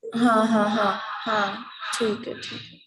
हाँ हाँ हाँ हाँ, ठीक है ठीक है।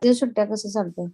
ते सुट्ट्या कसं चालतंय?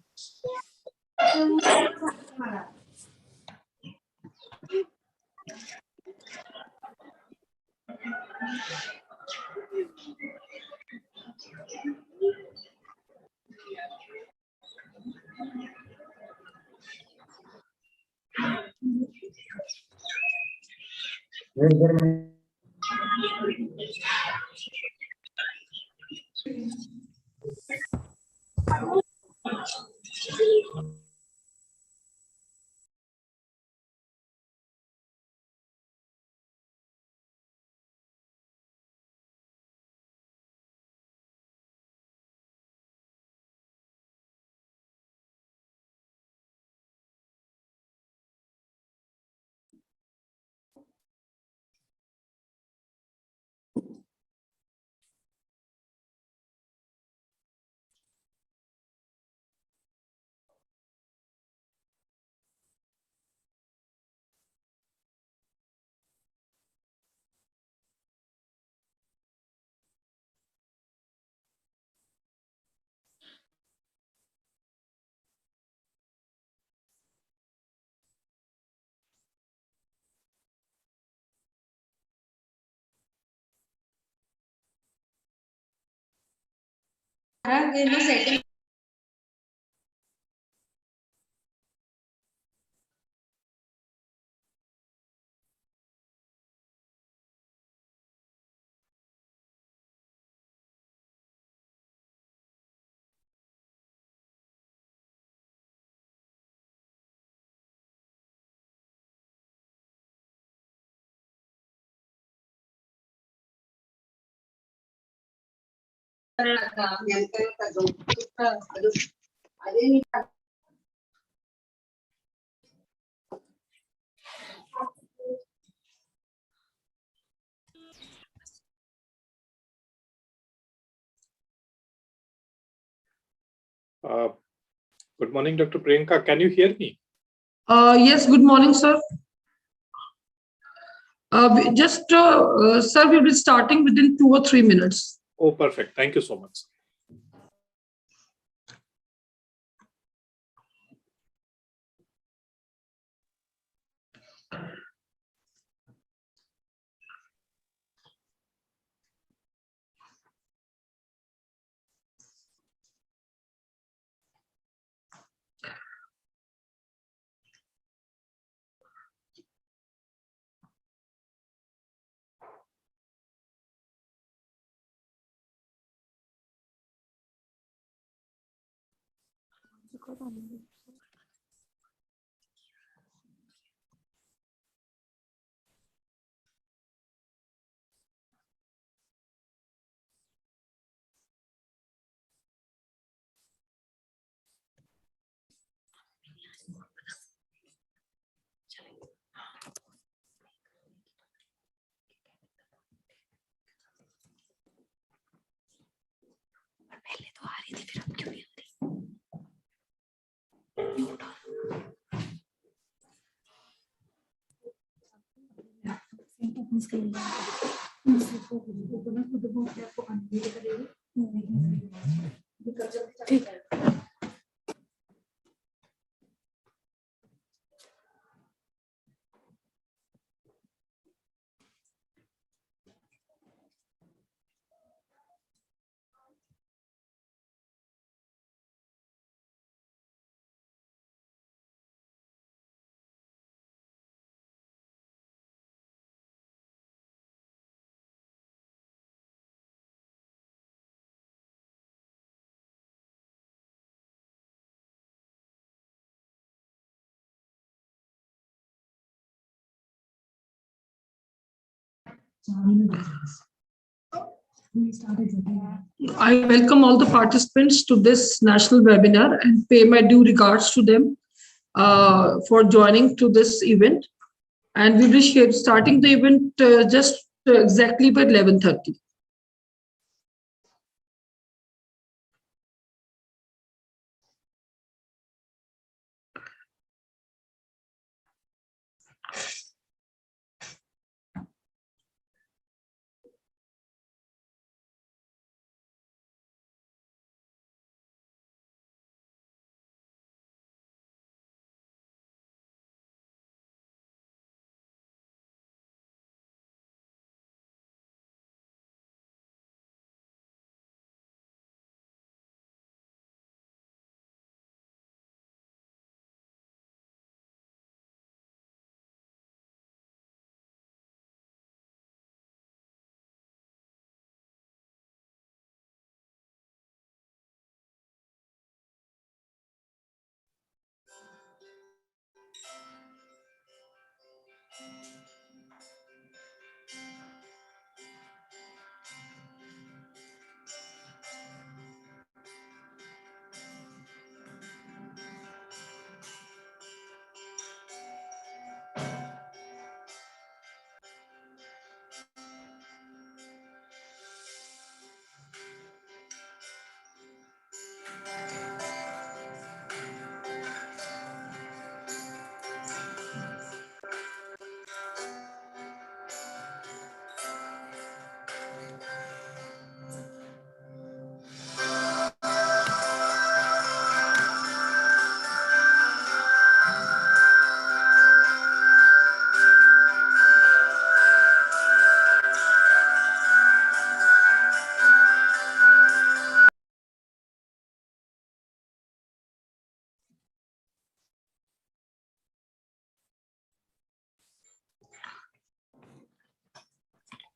setting. Good morning, Dr. Priyanka. Can you hear me? Yes, good morning, sir. Sir, we'll be starting within 2 or 3 minutes. Oh, perfect. Thank you so much. पहले तो आ रही थी फिर अब क्यों नहीं आ रही म्यूट अपनी स्क्रीन ठीक है I welcome all the participants to this national webinar and pay my due regards to them for joining to this event. And we will be starting the event just exactly by 11:30.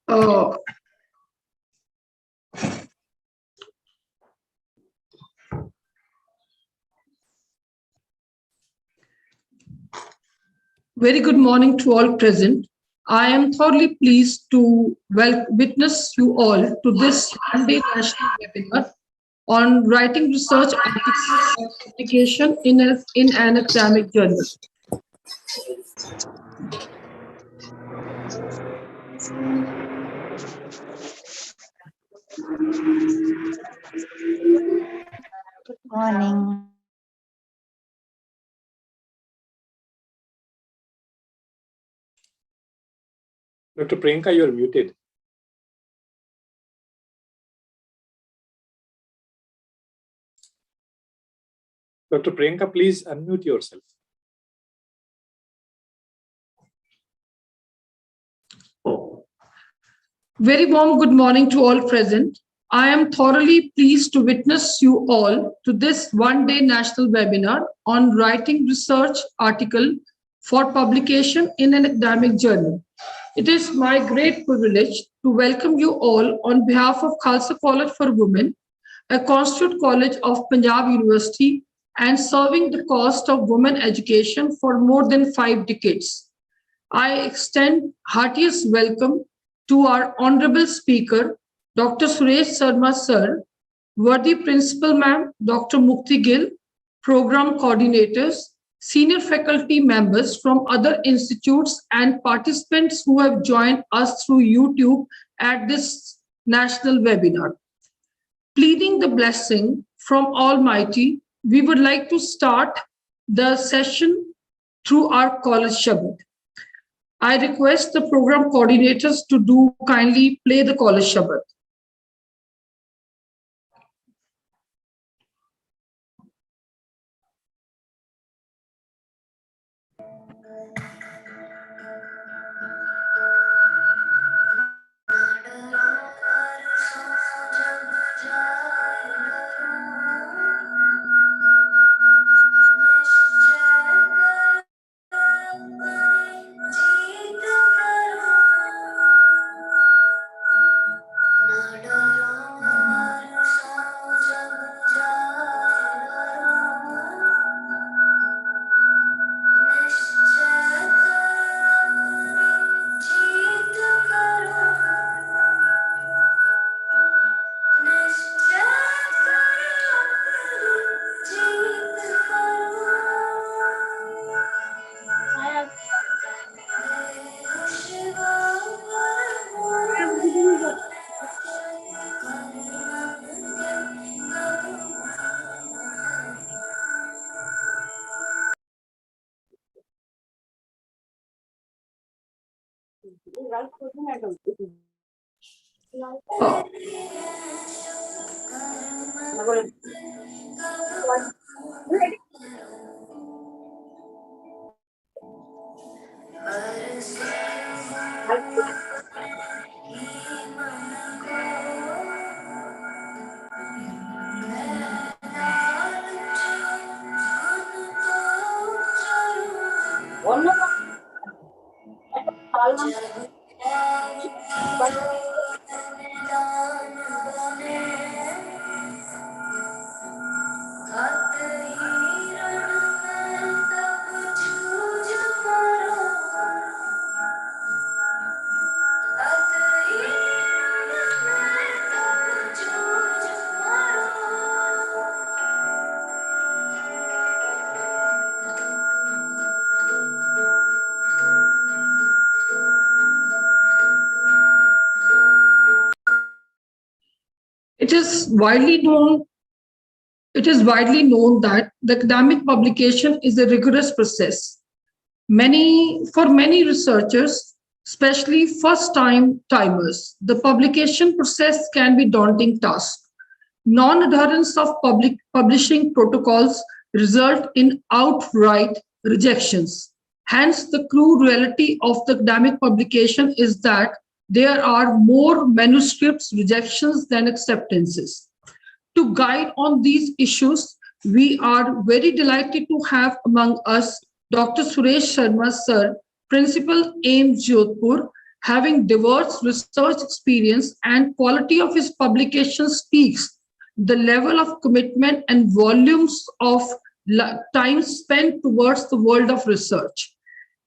Uh, Very good morning to all present. I am thoroughly pleased to witness you all to this one-day national webinar on writing research articles and publication in an academic journal. Good morning. Dr. Priyanka, you're muted. Dr. Priyanka, please unmute yourself. Very warm good morning to all present. I am thoroughly pleased to witness you all to this one-day national webinar on writing research article for publication in an academic journal. It is my great privilege to welcome you all on behalf of Khalsa College for Women, a constitute college of Punjab University and serving the cause of women education for more than 5 decades. I extend heartiest welcome to our honorable speaker, Dr. Suresh Sharma sir, worthy principal ma'am, Dr. Mukti Gill, program coordinators, senior faculty members from other institutes and participants who have joined us through YouTube at this national webinar. Pleading the blessing from Almighty, we would like to start the session through our college Shabad. I request the program coordinators to do kindly play the college Shabad. It is widely known that the academic publication is a rigorous process. For many researchers, especially first-time timers, the publication process can be a daunting task. Non-adherence of publishing protocols result in outright rejections. Hence, the crude reality of the academic publication is that there are more manuscripts rejections than acceptances. To guide on these issues, we are very delighted to have among us Dr. Suresh Sharma sir, Principal AIMS Jodhpur, having diverse research experience and quality of his publications speaks the level of commitment and volumes of time spent towards the world of research.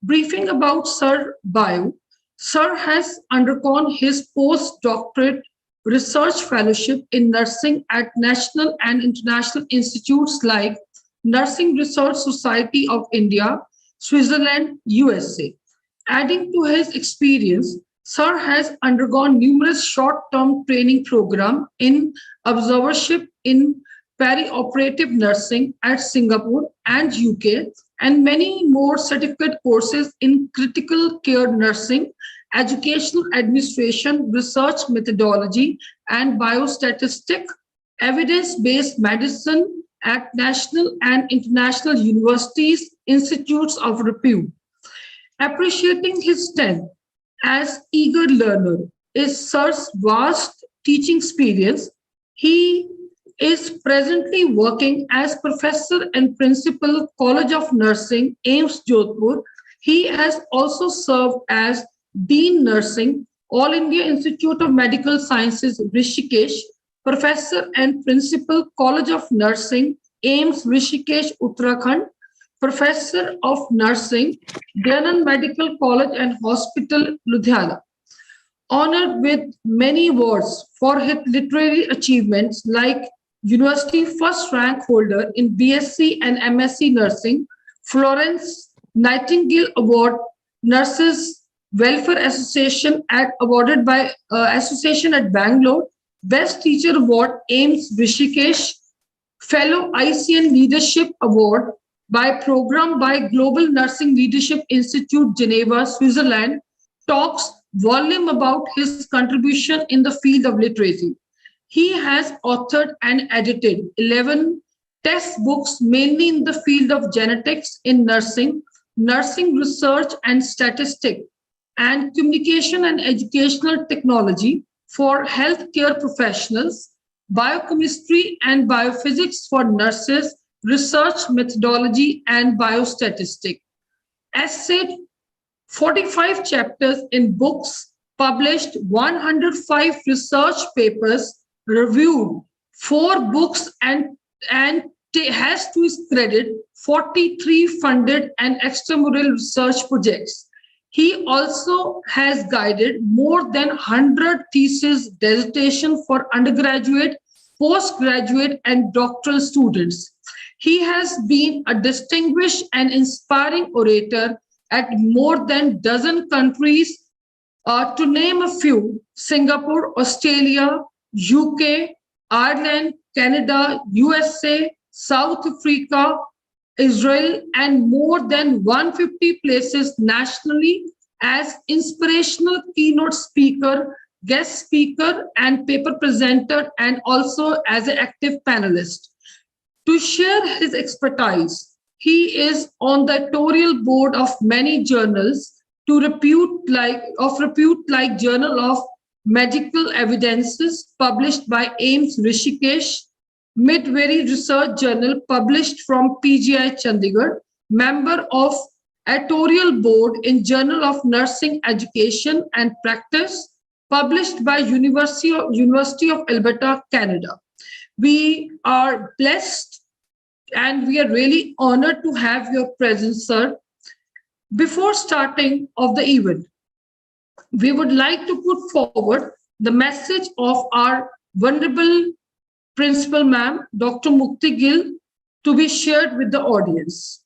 Briefing about Sir Bio. Sir has undergone his postdoctorate research fellowship in nursing at national and international institutes like Nursing Research Society of India, Switzerland, USA. Adding to his experience, Sir has undergone numerous short-term training programs in observership in perioperative nursing at Singapore and UK, and many more certificate courses in critical care nursing, educational administration, research methodology, and biostatistic, evidence-based medicine at national and international universities, institutes of repute. Appreciating his strength as eager learner is Sir's vast teaching experience. He is presently working as professor and principal, College of Nursing, AIIMS Jodhpur. He has also served as Dean Nursing, All India Institute of Medical Sciences, Rishikesh, professor and principal, College of Nursing, AIIMS Rishikesh, Uttarakhand, professor of nursing, Danan Medical College and Hospital, Ludhiana. Honored with many awards for his literary achievements like University first rank holder in BSc and MSc Nursing, Florence Nightingale Award, Nurses Welfare Association awarded by Association at Bangalore, Best Teacher Award, AIIMS Rishikesh, Fellow ICN Leadership Award by Program by Global Nursing Leadership Institute, Geneva, Switzerland, talks volume about his contribution in the field of literacy. He has authored and edited 11 textbooks, mainly in the field of genetics in nursing, nursing research and statistics, and communication and educational technology for healthcare professionals, biochemistry and biophysics for nurses, research methodology and biostatistics. Essayed 45 chapters in books, published 105 research papers, reviewed 4 books, and has to his credit 43 funded and extramural research projects. He also has guided more than 100 thesis dissertation for undergraduate, postgraduate, and doctoral students. He has been a distinguished and inspiring orator at more than a dozen countries, to name a few: Singapore, Australia, UK, Ireland, Canada, USA, South Africa, Israel, and more than 150 places nationally as inspirational keynote speaker, guest speaker, and paper presenter, and also as an active panelist. To share his expertise, he is on the editorial board of many journals of repute like Journal of Medical Evidences, published by AIIMS Rishikesh, Midway Research Journal, published from PGI Chandigarh, member of editorial board in Journal of Nursing Education and Practice, published by University of Alberta, Canada. We are blessed and we are really honored to have your presence, sir. Before starting of the event, we would like to put forward the message of our venerable principal ma'am, Dr. Mukti Gill, to be shared with the audience.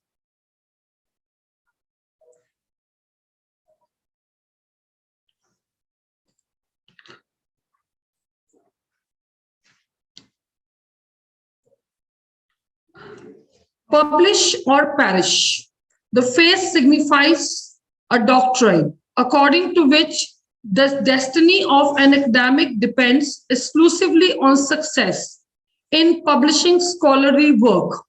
Publish or perish. The phrase signifies a doctrine according to which the destiny of an academic depends exclusively on success in publishing scholarly work.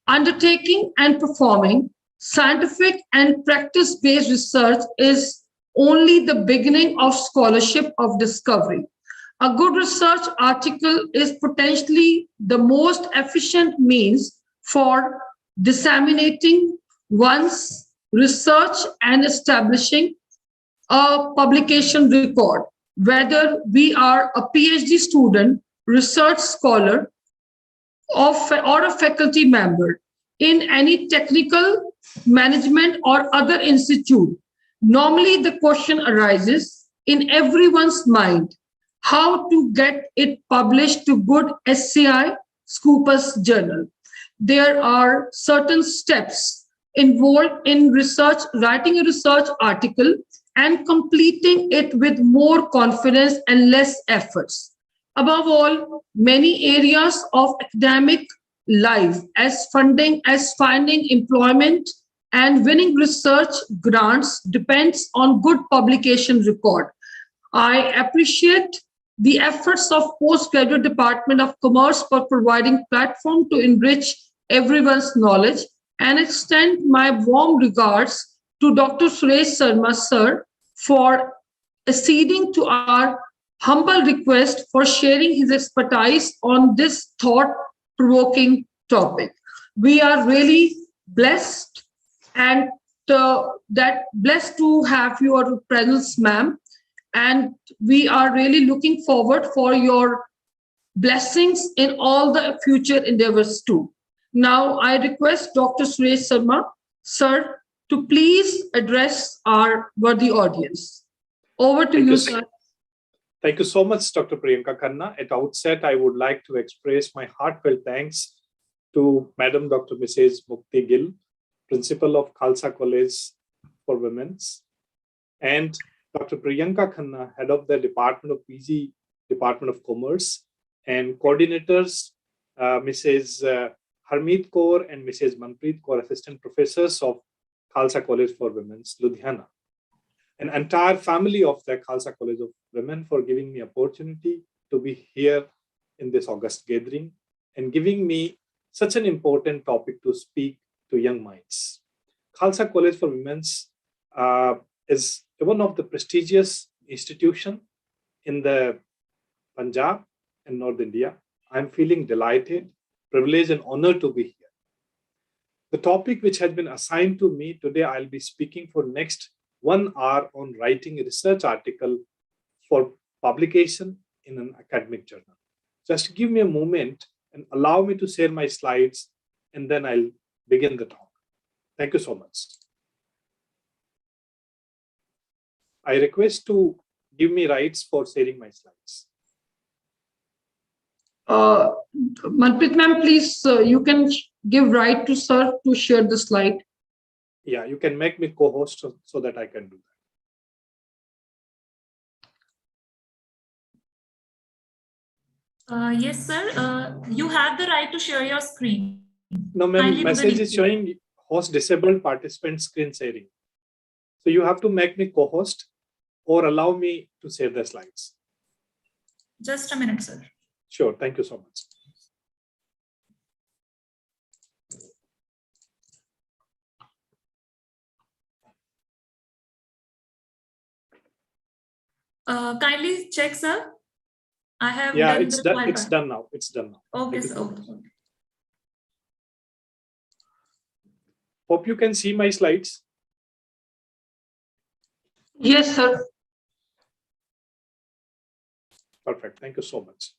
Undertaking and performing scientific and practice-based research is only the beginning of scholarship of discovery. A good research article is potentially the most efficient means for disseminating one's research and establishing a publication record, whether we are a PhD student, research scholar, or a faculty member in any technical, management, or other institute. Normally, the question arises in everyone's mind how to get it published to good SCI Scopus journal. There are certain steps involved in research, writing a research article and completing it with more confidence and less efforts. Above all, many areas of academic life, as funding, as finding employment, and winning research grants depends on good publication record. I appreciate the efforts of Postgraduate Department of Commerce for providing platform to enrich everyone's knowledge and extend my warm regards to Dr. Suresh Sharma, sir, for acceding to our humble request for sharing his expertise on this thought-provoking topic. We are really blessed and blessed to have your presence, ma'am. And we are really looking forward for your blessings in all the future endeavors too. Now, I request Dr. Suresh Sharma, sir, to please address our worthy audience. Over to you, sir. Thank you so much, Dr. Priyanka Khanna. At outset, I would like to express my heartfelt thanks to Madam Dr. Mrs. Mukti Gill, Principal of Khalsa College for Women's, and Dr. Priyanka Khanna, Head of the Department of PG, Department of Commerce, and coordinators, Mrs. Harmeet Kaur and Mrs. Manpreet Kaur, Assistant Professors of Khalsa College for Women's, Ludhiana. An entire family of the Khalsa College of Women for giving me opportunity to be here in this August gathering and giving me such an important topic to speak to young minds. Khalsa College for Women's is one of the prestigious institutions in the Punjab and North India. I'm feeling delighted, privileged, and honored to be here. The topic which has been assigned to me today, I'll be speaking for next 1 hour on writing a research article for publication in an academic journal. Just give me a moment and allow me to share my slides, and then I'll begin the talk. Thank you so much. I request to give me rights for sharing my slides. Manpreet ma'am, please, you can give right to sir to share the slide. Yeah, you can make me co-host so that I can do that. Yes, sir. You have the right to share your screen. No, ma'am, message is showing host disabled participant screen sharing. So you have to make me co-host or allow me to share the slides. Just a minute, sir. Sure, thank you so much. Kindly check, sir. I have done it's done. It's done now. It's done now. Okay, sir. Okay. Hope you can see my slides. Yes, sir. Perfect. Thank you so much.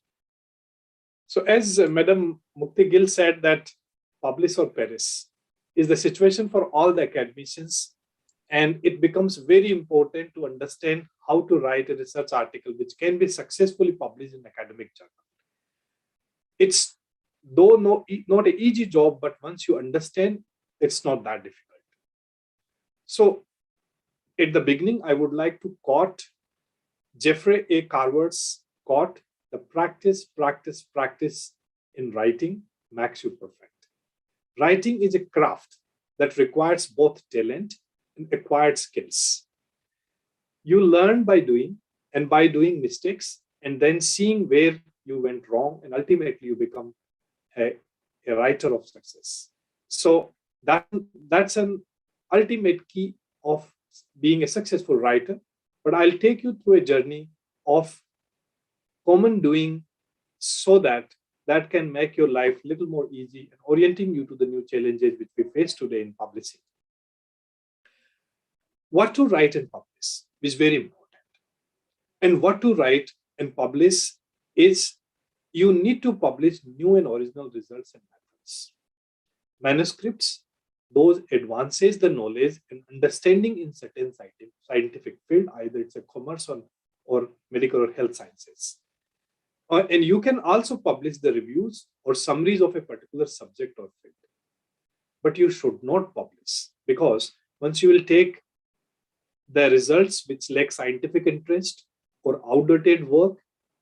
So as Madam Mukti Gill said, that publish or perish is the situation for all the academicians, and it becomes very important to understand how to write a research article which can be successfully published in academic journal. It's though not an easy job, but once you understand, it's not that difficult. So at the beginning, I would like to quote Jeffrey A. Carver's quote, "The practice in writing makes you perfect." Writing is a craft that requires both talent and acquired skills. You learn by doing, and by doing mistakes, and then seeing where you went wrong, and ultimately you become a writer of success. So that's an ultimate key of being a successful writer. But I'll take you through a journey of common doing so that can make your life a little more easy and orienting you to the new challenges which we face today in publishing. What to write and publish? which is very important. And what to write and publish is you need to publish new and original results and methods. Manuscripts, those advances the knowledge and understanding in certain scientific field, either it's a commerce or medical or health sciences. And you can also publish the reviews or summaries of a particular subject or field. But you should not publish, because once you will take the results which lack scientific interest or outdated work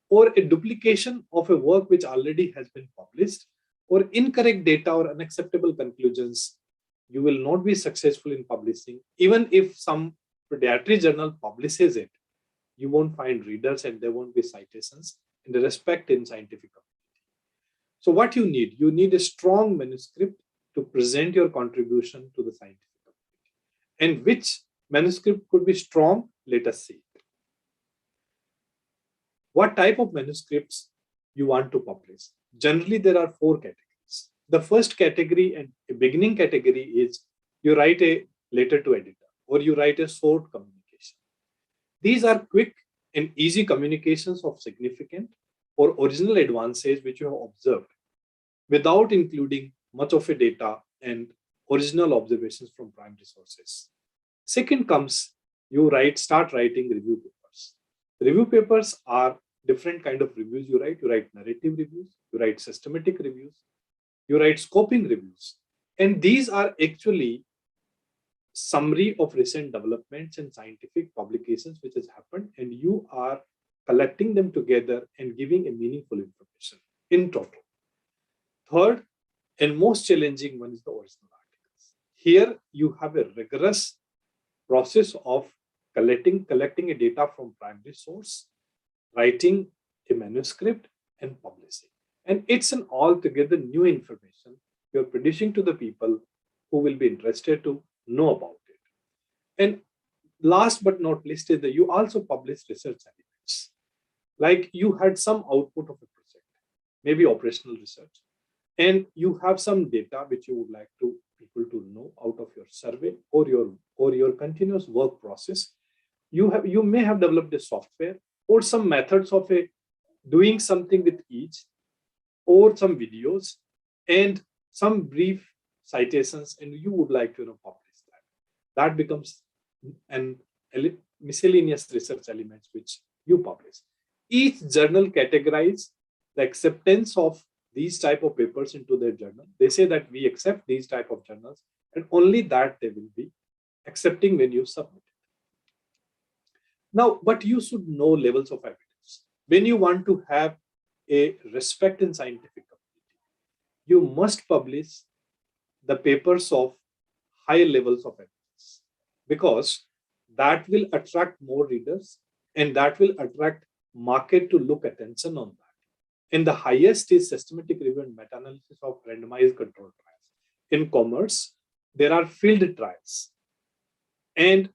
or a duplication of a work which already has been published or incorrect data or unacceptable conclusions, you will not be successful in publishing. Even if some pediatric journal publishes it, you won't find readers and there won't be citations and the respect in scientific community. So what you need a strong manuscript to present your contribution to the scientific community. And which manuscript could be strong? Let us see. What type of manuscripts you want to publish? Generally, there are 4 categories. The first category and a beginning category is you write a letter to editor or you write a short communication. These are quick and easy communications of significant or original advances which you have observed without including much of a data and original observations from primary sources. Second comes, you start writing review papers. Review papers are different kind of reviews you write. You write narrative reviews, you write systematic reviews, you write scoping reviews. And these are actually summary of recent developments and scientific publications which has happened, and you are collecting them together and giving a meaningful information in total. Third and most challenging one is the original articles. Here you have a rigorous process of collecting a data from primary source, writing a manuscript and publishing. And it's an altogether new information you're producing to the people who will be interested to know about it. And last but not least is that you also publish research elements. Like you had some output of a project, maybe operational research, and you have some data which you would like people to know out of your survey or your continuous work process. You may have developed a software or some methods of doing something with each, or some videos and some brief citations, and you would like to publish that. That becomes an miscellaneous research elements which you publish. Each journal categorizes the acceptance of these type of papers into their journal. They say that we accept these type of journals, and only that they will be accepting when you submit it. Now, but you should know levels of evidence. When you want to have a respect in scientific community, you must publish the papers of high levels of evidence, because that will attract more readers and that will attract market to look attention on that. And the highest is systematic review and meta-analysis of randomized controlled trials. In commerce, there are field trials. And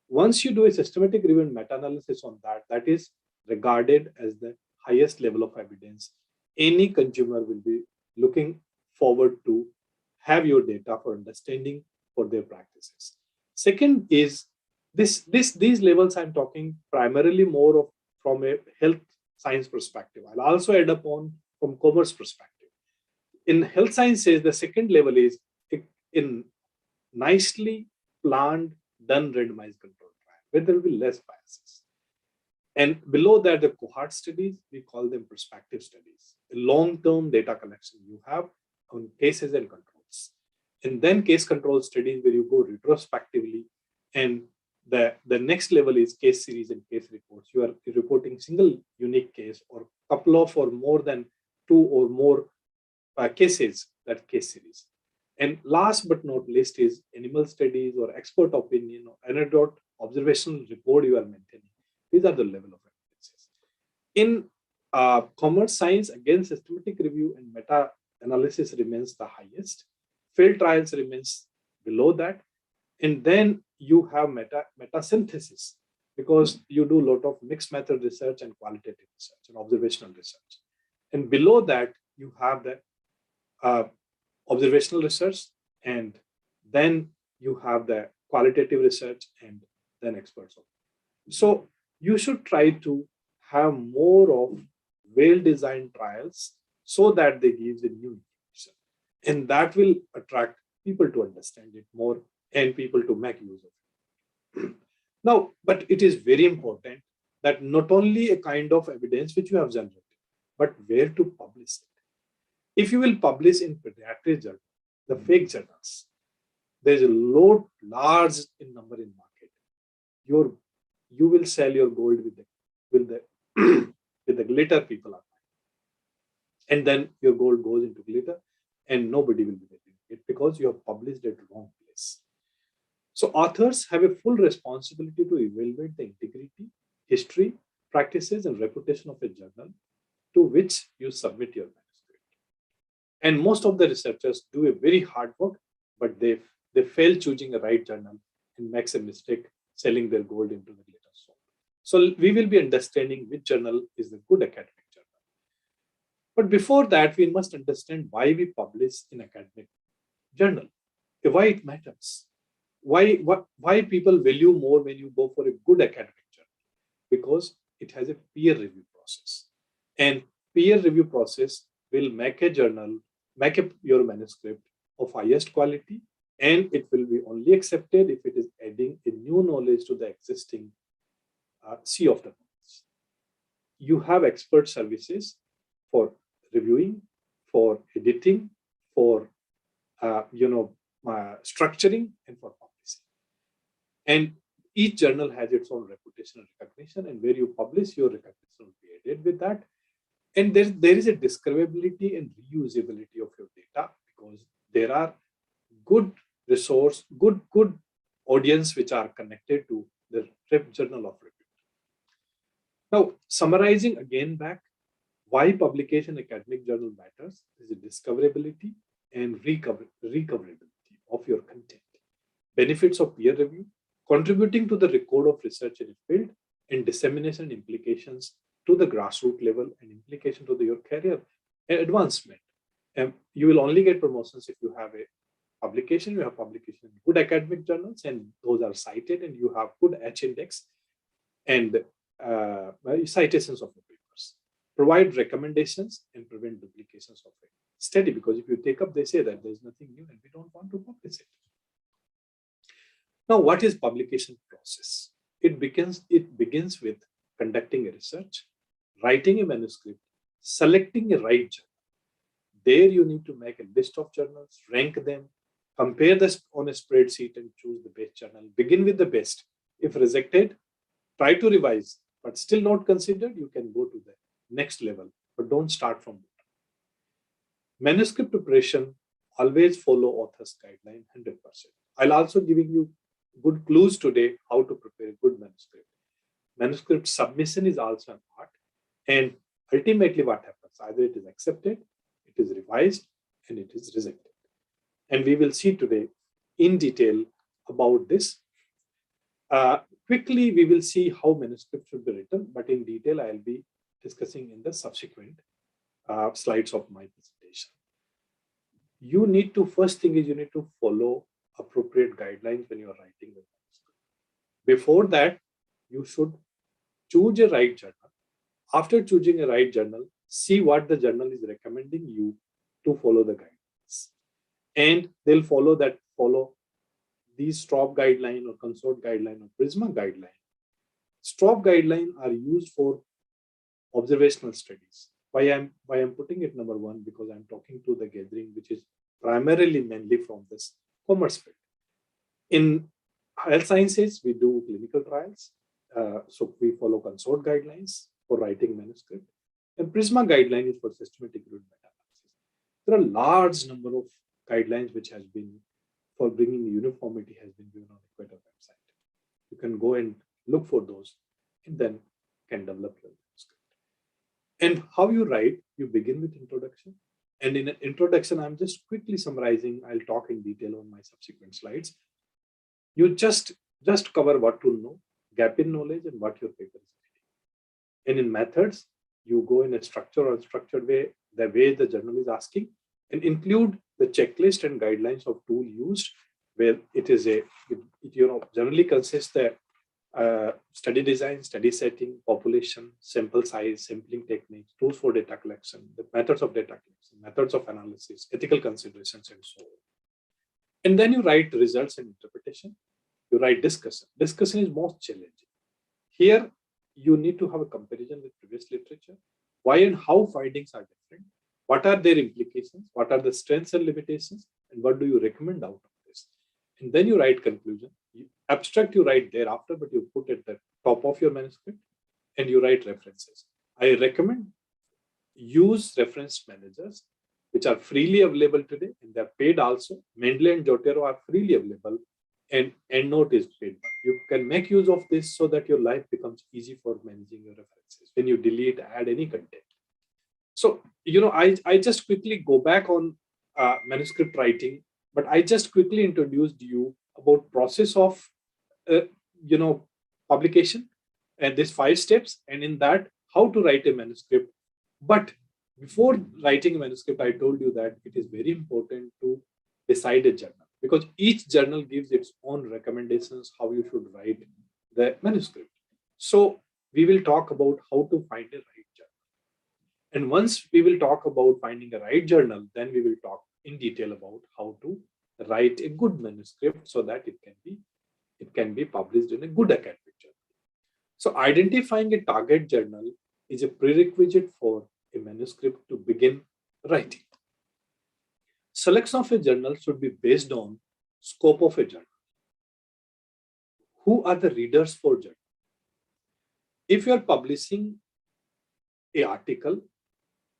once you do a systematic review and meta-analysis on that, that is regarded as the highest level of evidence. Any consumer will be looking forward to have your data for understanding for their practices. Second is these levels I'm talking primarily more of from a health science perspective. I'll also add upon from commerce perspective. In health sciences, the second level is in nicely planned, done randomized control trial, where there will be less biases. And below that, the cohort studies, we call them prospective studies. Long-term data collection you have on cases and controls. And then case control studies where you go retrospectively. And the next level is case series and case reports. You are reporting single unique case or couple of or more than 2 or more cases, that case series. And last but not least is animal studies or expert opinion or anecdote observational report you are maintaining. These are the level of evidences. In commerce science, again, systematic review and meta-analysis remains the highest. Field trials remains below that. And then you have meta-synthesis, because you do a lot of mixed method research and qualitative research and observational research. And below that, you have the observational research, and then you have the qualitative research, and then experts. So you should try to have more of well-designed trials so that they give the new information. And that will attract people to understand it more and people to make use of it. Now, but it is very important that not only a kind of evidence which you have generated, but where to publish it. If you will publish in pediatric journal, the fake journals, there's a large in number in market. You will sell your gold with the with the glitter people are buying. And then your gold goes into glitter and nobody will be getting it because you have published it wrong place. So authors have a full responsibility to evaluate the integrity, history, practices, and reputation of a journal to which you submit your manuscript. And most of the researchers do a very hard work, but they fail choosing a right journal and makes a mistake selling their gold into the glitter. So we will be understanding which journal is a good academic journal. But before that, we must understand why we publish in academic journal, why it matters, why people value more when you go for a good academic journal, because it has a peer review process, and peer review process will make a journal, your manuscript of highest quality, and it will be only accepted if it is adding a new knowledge to the existing sea of the knowledge. You have expert services for reviewing, for editing, for structuring, and for publishing. And each journal has its own reputation and recognition, and where you publish, your recognition will be added with that. And there is a discoverability and reusability of your data, because there are good resource, good audience which are connected to the journal of repute. Now, summarizing again back, why publication academic journal matters is the discoverability and recoverability of your content. Benefits of peer review, contributing to the record of research in a field, and dissemination implications to the grassroots level and implication to your career and advancement. You will only get promotions if you have a publication, you have publication in good academic journals, and those are cited, and you have good H index and citations of the papers. Provide recommendations and prevent duplications of it. Study, because if you take up, they say that there's nothing new and we don't want to publish it. Now, what is publication process? It begins with conducting a research, writing a manuscript, selecting a right journal. There you need to make a list of journals, rank them, compare this on a spreadsheet and choose the best journal. Begin with the best. If rejected, try to revise, but still not considered, you can go to the next level, but don't start from bottom. Manuscript preparation, always follow author's guideline 100%. I'll also giving you good clues today how to prepare a good manuscript. Manuscript submission is also an art, and ultimately what happens, either it is accepted, it is revised, and it is rejected. And we will see today in detail about this. Quickly, we will see how manuscript should be written, but in detail, I'll be discussing in the subsequent slides of my presentation. You need to, first thing is you need to follow appropriate guidelines when you are writing the manuscript. Before that, you should choose a right journal. After choosing a right journal, see what the journal is recommending you to follow the guidelines. And they'll follow these STROP guideline or consort guideline or Prisma guideline. STROP guideline are used for observational studies. Why I'm putting it number one, because I'm talking to the gathering, which is primarily mainly from this commerce field. In health sciences, we do clinical trials. So we follow consort guidelines for writing manuscript. And Prisma guideline is for systematic root meta-analysis. There are a large number of guidelines which has been for bringing uniformity has been given on the Equator website. You can go and look for those and then can develop your manuscript. And how you write, you begin with introduction. And in an introduction, I'm just quickly summarizing. I'll talk in detail on my subsequent slides. You just cover what to know, gap in knowledge, and what your paper is writing. And in methods, you go in a structured or unstructured way, the way the journal is asking, and include the checklist and guidelines of tool used, where it is generally consists the study design, study setting, population, sample size, sampling techniques, tools for data collection, the methods of data collection, methods of analysis, ethical considerations, and so on. And then you write results and interpretation. You write discussion. Discussion is most challenging. Here, you need to have a comparison with previous literature. Why and how findings are different. What are their implications? What are the strengths and limitations? And what do you recommend out of this? And then you write conclusion. Abstract you write thereafter, but you put at the top of your manuscript, and you write references. I recommend use reference managers, which are freely available today, and they're paid also. Mendeley and Jotero are freely available, and Endnote is paid. You can make use of this so that your life becomes easy for managing your references when you delete, add any content. So, I just quickly go back on manuscript writing, but I just quickly introduced you about process of publication and these 5 steps, and in that how to write a manuscript. But before writing a manuscript, I told you that it is very important to decide a journal, because each journal gives its own recommendations how you should write the manuscript. So we will talk about how to find a right journal, and once we will talk about finding a right journal, then we will talk in detail about how to write a good manuscript so that it can be published in a good academic journal. So identifying a target journal is a prerequisite for a manuscript to begin writing. Selection of a journal should be based on scope of a journal. Who are the readers for journal? If you are publishing an article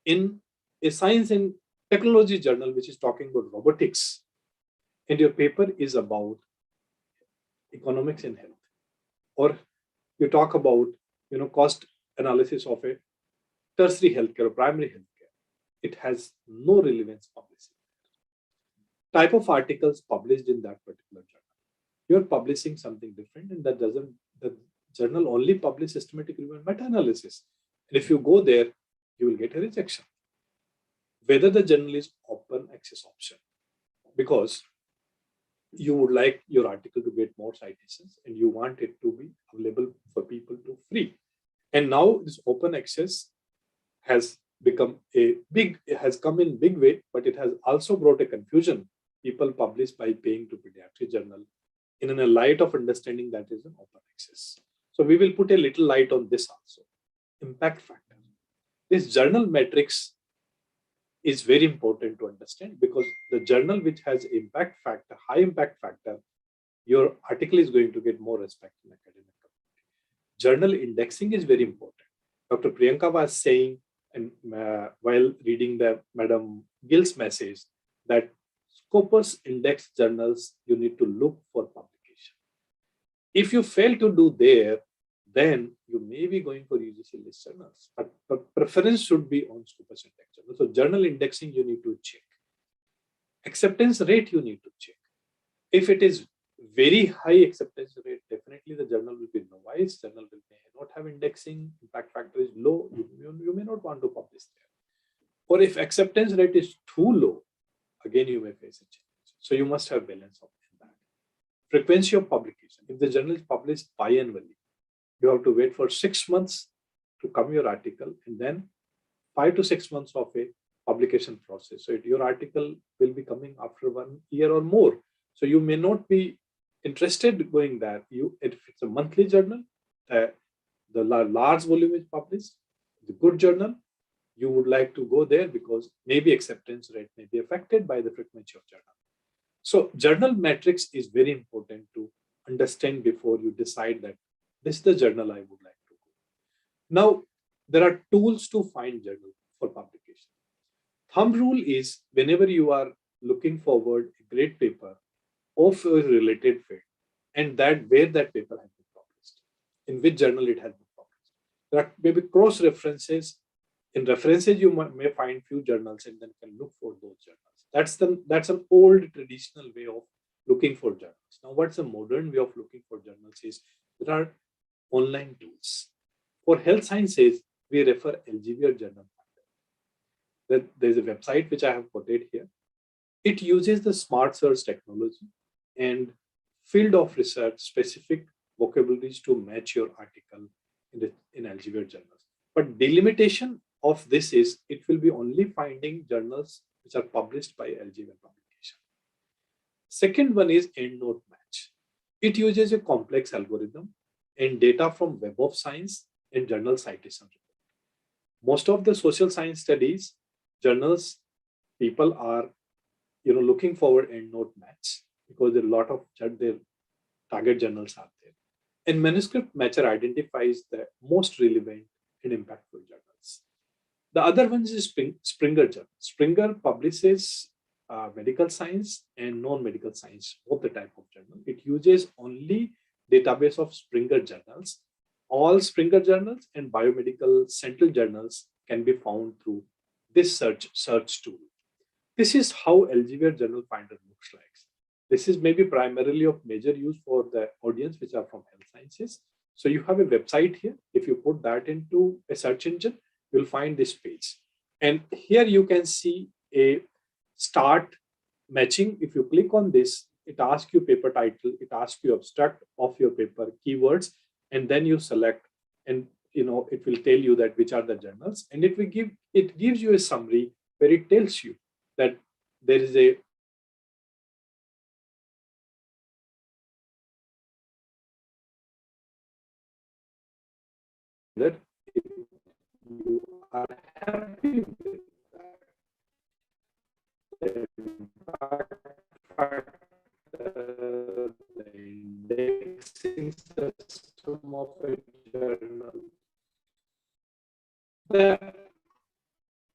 in a science and technology journal which is talking about robotics, and your paper is about economics and health, or you talk about cost analysis of a tertiary healthcare or primary healthcare, it has no relevance publishing. Type of articles published in that particular journal. You're publishing something different, and the journal only publish systematic review and meta-analysis. And if you go there, you will get a rejection. Whether the journal is open access option, because you would like your article to get more citations and you want it to be available for people to free. And now this open access has come in big way, but it has also brought a confusion. People publish by paying to pediatric journal in a light of understanding that is an open access. So we will put a little light on this also. Impact factor. This journal matrix is very important to understand, because the journal which has impact factor, high impact factor, your article is going to get more respect in academic community. Journal indexing is very important. Dr. Priyanka was saying, and while reading the Madam Gill's message, that Scopus index journals you need to look for publication. If you fail to do there, then you may be going for UGC list journals, but preference should be on Scopus index journals. So journal indexing you need to check. Acceptance rate you need to check. If it is very high acceptance rate, definitely the journal will be novice. Journal may not have indexing. Impact factor is low. You may not want to publish there. Or if acceptance rate is too low, again you may face a challenge. So you must have balance of that. Frequency of publication. If the journal is published biannually, you have to wait for 6 months to come your article, and then 5 to 6 months of a publication process. So your article will be coming after 1 year or more. So you may not be interested going there. If it's a monthly journal, the large volume is published, the good journal, you would like to go there because maybe acceptance rate may be affected by the frequency of journal. So journal matrix is very important to understand before you decide that this is the journal I would like to go. Now, there are tools to find journal for publication. Thumb rule is whenever you are looking forward a great paper of a related field, and where that paper has been published, in which journal it has been published. There are maybe cross references. In references, you may find few journals and then can look for those journals. That's an old traditional way of looking for journals. Now, what's a modern way of looking for journals is there are online tools. For health sciences, we refer Elsevier Journal Finder. There's a website which I have quoted here. It uses the smart search technology and field of research specific vocabularies to match your article in Elsevier journals. But delimitation of this is it will be only finding journals which are published by Elsevier publication. Second one is Endnote Match. It uses a complex algorithm and data from Web of Science and journal citation report. Most of the social science studies journals, people are looking forward Endnote Match because there are a lot of their target journals are there. And Manuscript Matcher identifies the most relevant and impactful journals. The other one is Springer Journal. Springer publishes medical science and non-medical science, both the type of journal. It uses only database of Springer journals. All Springer journals and biomedical central journals can be found through this search tool. This is how Elsevier Journal Finder looks like. This is maybe primarily of major use for the audience which are from health sciences. So you have a website here. If you put that into a search engine, you'll find this page. And here you can see a start matching. If you click on this, it asks you paper title, it asks you abstract of your paper, keywords, and then you select, and it will tell you that which are the journals, and it gives you a summary where it tells you that there is a that if you are happy with that, the indexing system of a journal. The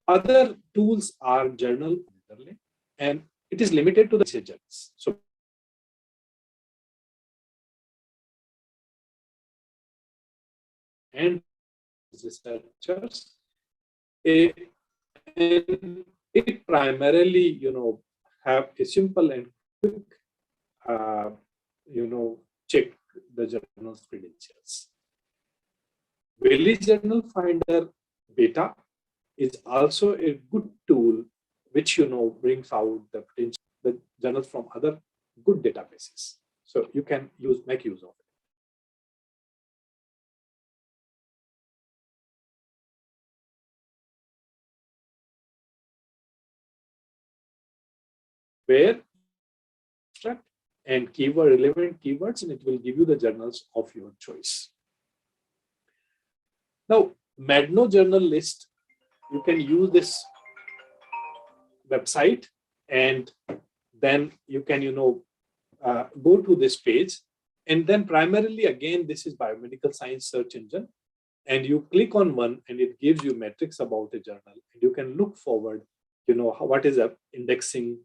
other tools are journal, and it is limited to the journals. So and researchers, it primarily have a simple and quick check the journal's credentials. Valley Journal Finder Beta is also a good tool which brings out the journals from other good databases. So you can make use of it. Where and relevant keywords, and it will give you the journals of your choice. Now, Madno journal list, you can use this website, and then you can go to this page, and then primarily again this is biomedical science search engine, and you click on one and it gives you metrics about a journal, and you can look forward what is the indexing,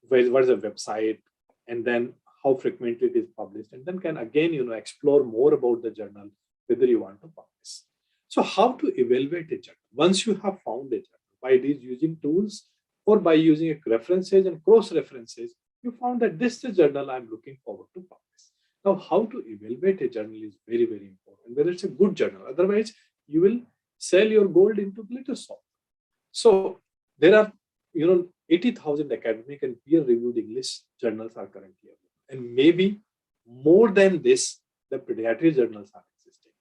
what is the website, and then how frequently it is published, and then can again explore more about the journal, whether you want to publish. So how to evaluate a journal? Once you have found a journal, by these using tools or by using references and cross references, you found that this is the journal I'm looking forward to publish. Now, how to evaluate a journal is very, very important, whether it's a good journal. Otherwise, you will sell your gold into glitter shop. So there are 80,000 academic and peer-reviewed English journals are currently available, and maybe more than this, the pediatric journals are existing.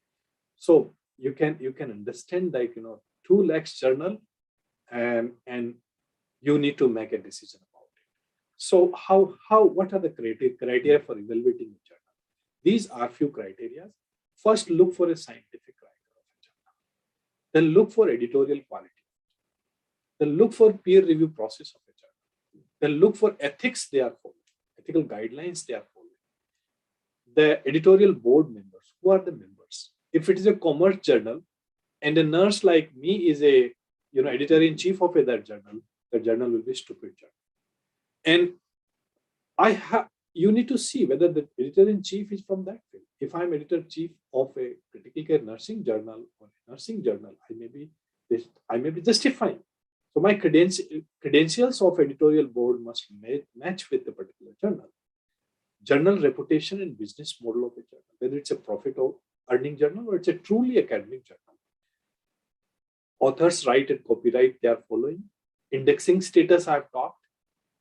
So you can understand 2 lakhs journal, and you need to make a decision about it. So what are the criteria for evaluating a journal? These are few criteria. First, look for a scientific writer of a journal. Then look for editorial quality. Then look for peer review process of a journal. Then look for ethics they are following, ethical guidelines they are following. The editorial board members, who are the members? If it is a commerce journal and a nurse like me is a editor-in-chief of that journal, the journal will be a stupid journal. And you need to see whether the editor-in-chief is from that field. If I'm editor-chief of a critical care nursing journal or a nursing journal, I may be justifying. So my credentials of editorial board must match with the particular journal. Journal reputation and business model of a journal, whether it's a profit or earning journal or it's a truly academic journal. Authors write and copyright they are following. Indexing status I've talked,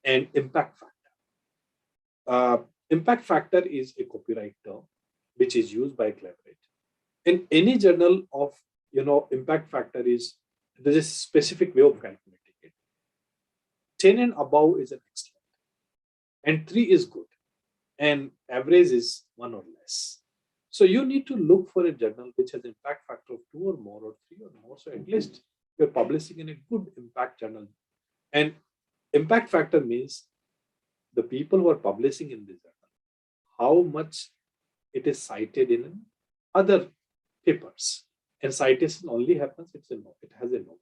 and impact factor. Impact factor is a copyright term. which is used by Collaborate. In any journal of, impact factor is, there's a specific way of calculating it. 10 and above is an excellent, and 3 is good, and average is 1 or less. So you need to look for a journal which has impact factor of 2 or more or 3 or more. So at least you're publishing in a good impact journal. And impact factor means the people who are publishing in this journal, how much it is cited in other papers. And citation only happens if it has a novelty.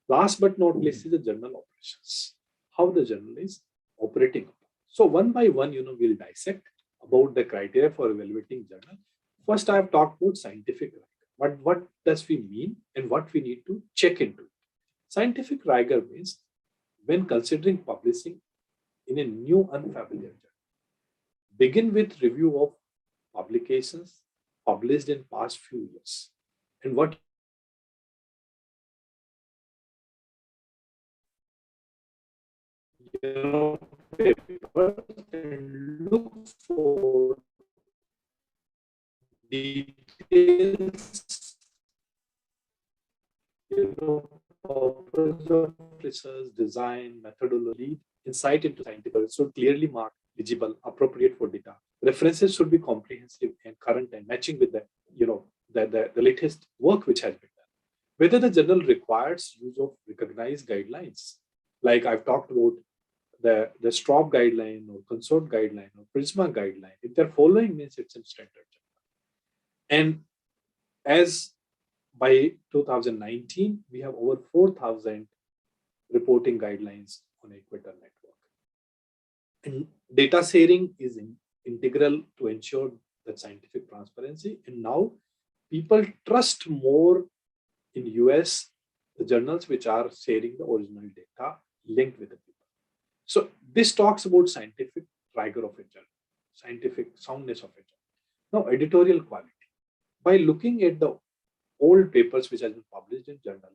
Last but not least is the journal operations, how the journal is operating. So one by one, we'll dissect about the criteria for evaluating journal. First, I have talked about scientific rigor. What does we mean and what we need to check into? Scientific rigor means when considering publishing in a new unfamiliar journal, begin with review of publications published in past few years and what paper, and look for details, purpose of research, design, methodology, insight into scientific should clearly mark, visible, appropriate for data. References should be comprehensive and current and matching with the latest work which has been done. Whether the journal requires use of recognized guidelines, like I've talked about the STROP guideline or Consort guideline or Prisma guideline, if they're following means it's in standard journal. And as by 2019, we have over 4,000 reporting guidelines on Equator Network. And data sharing is integral to ensure that scientific transparency. And now people trust more in US, the journals which are sharing the original data linked with the paper. So this talks about scientific rigor of a journal, scientific soundness of a journal. Now, editorial quality. By looking at the old papers which has been published in journal,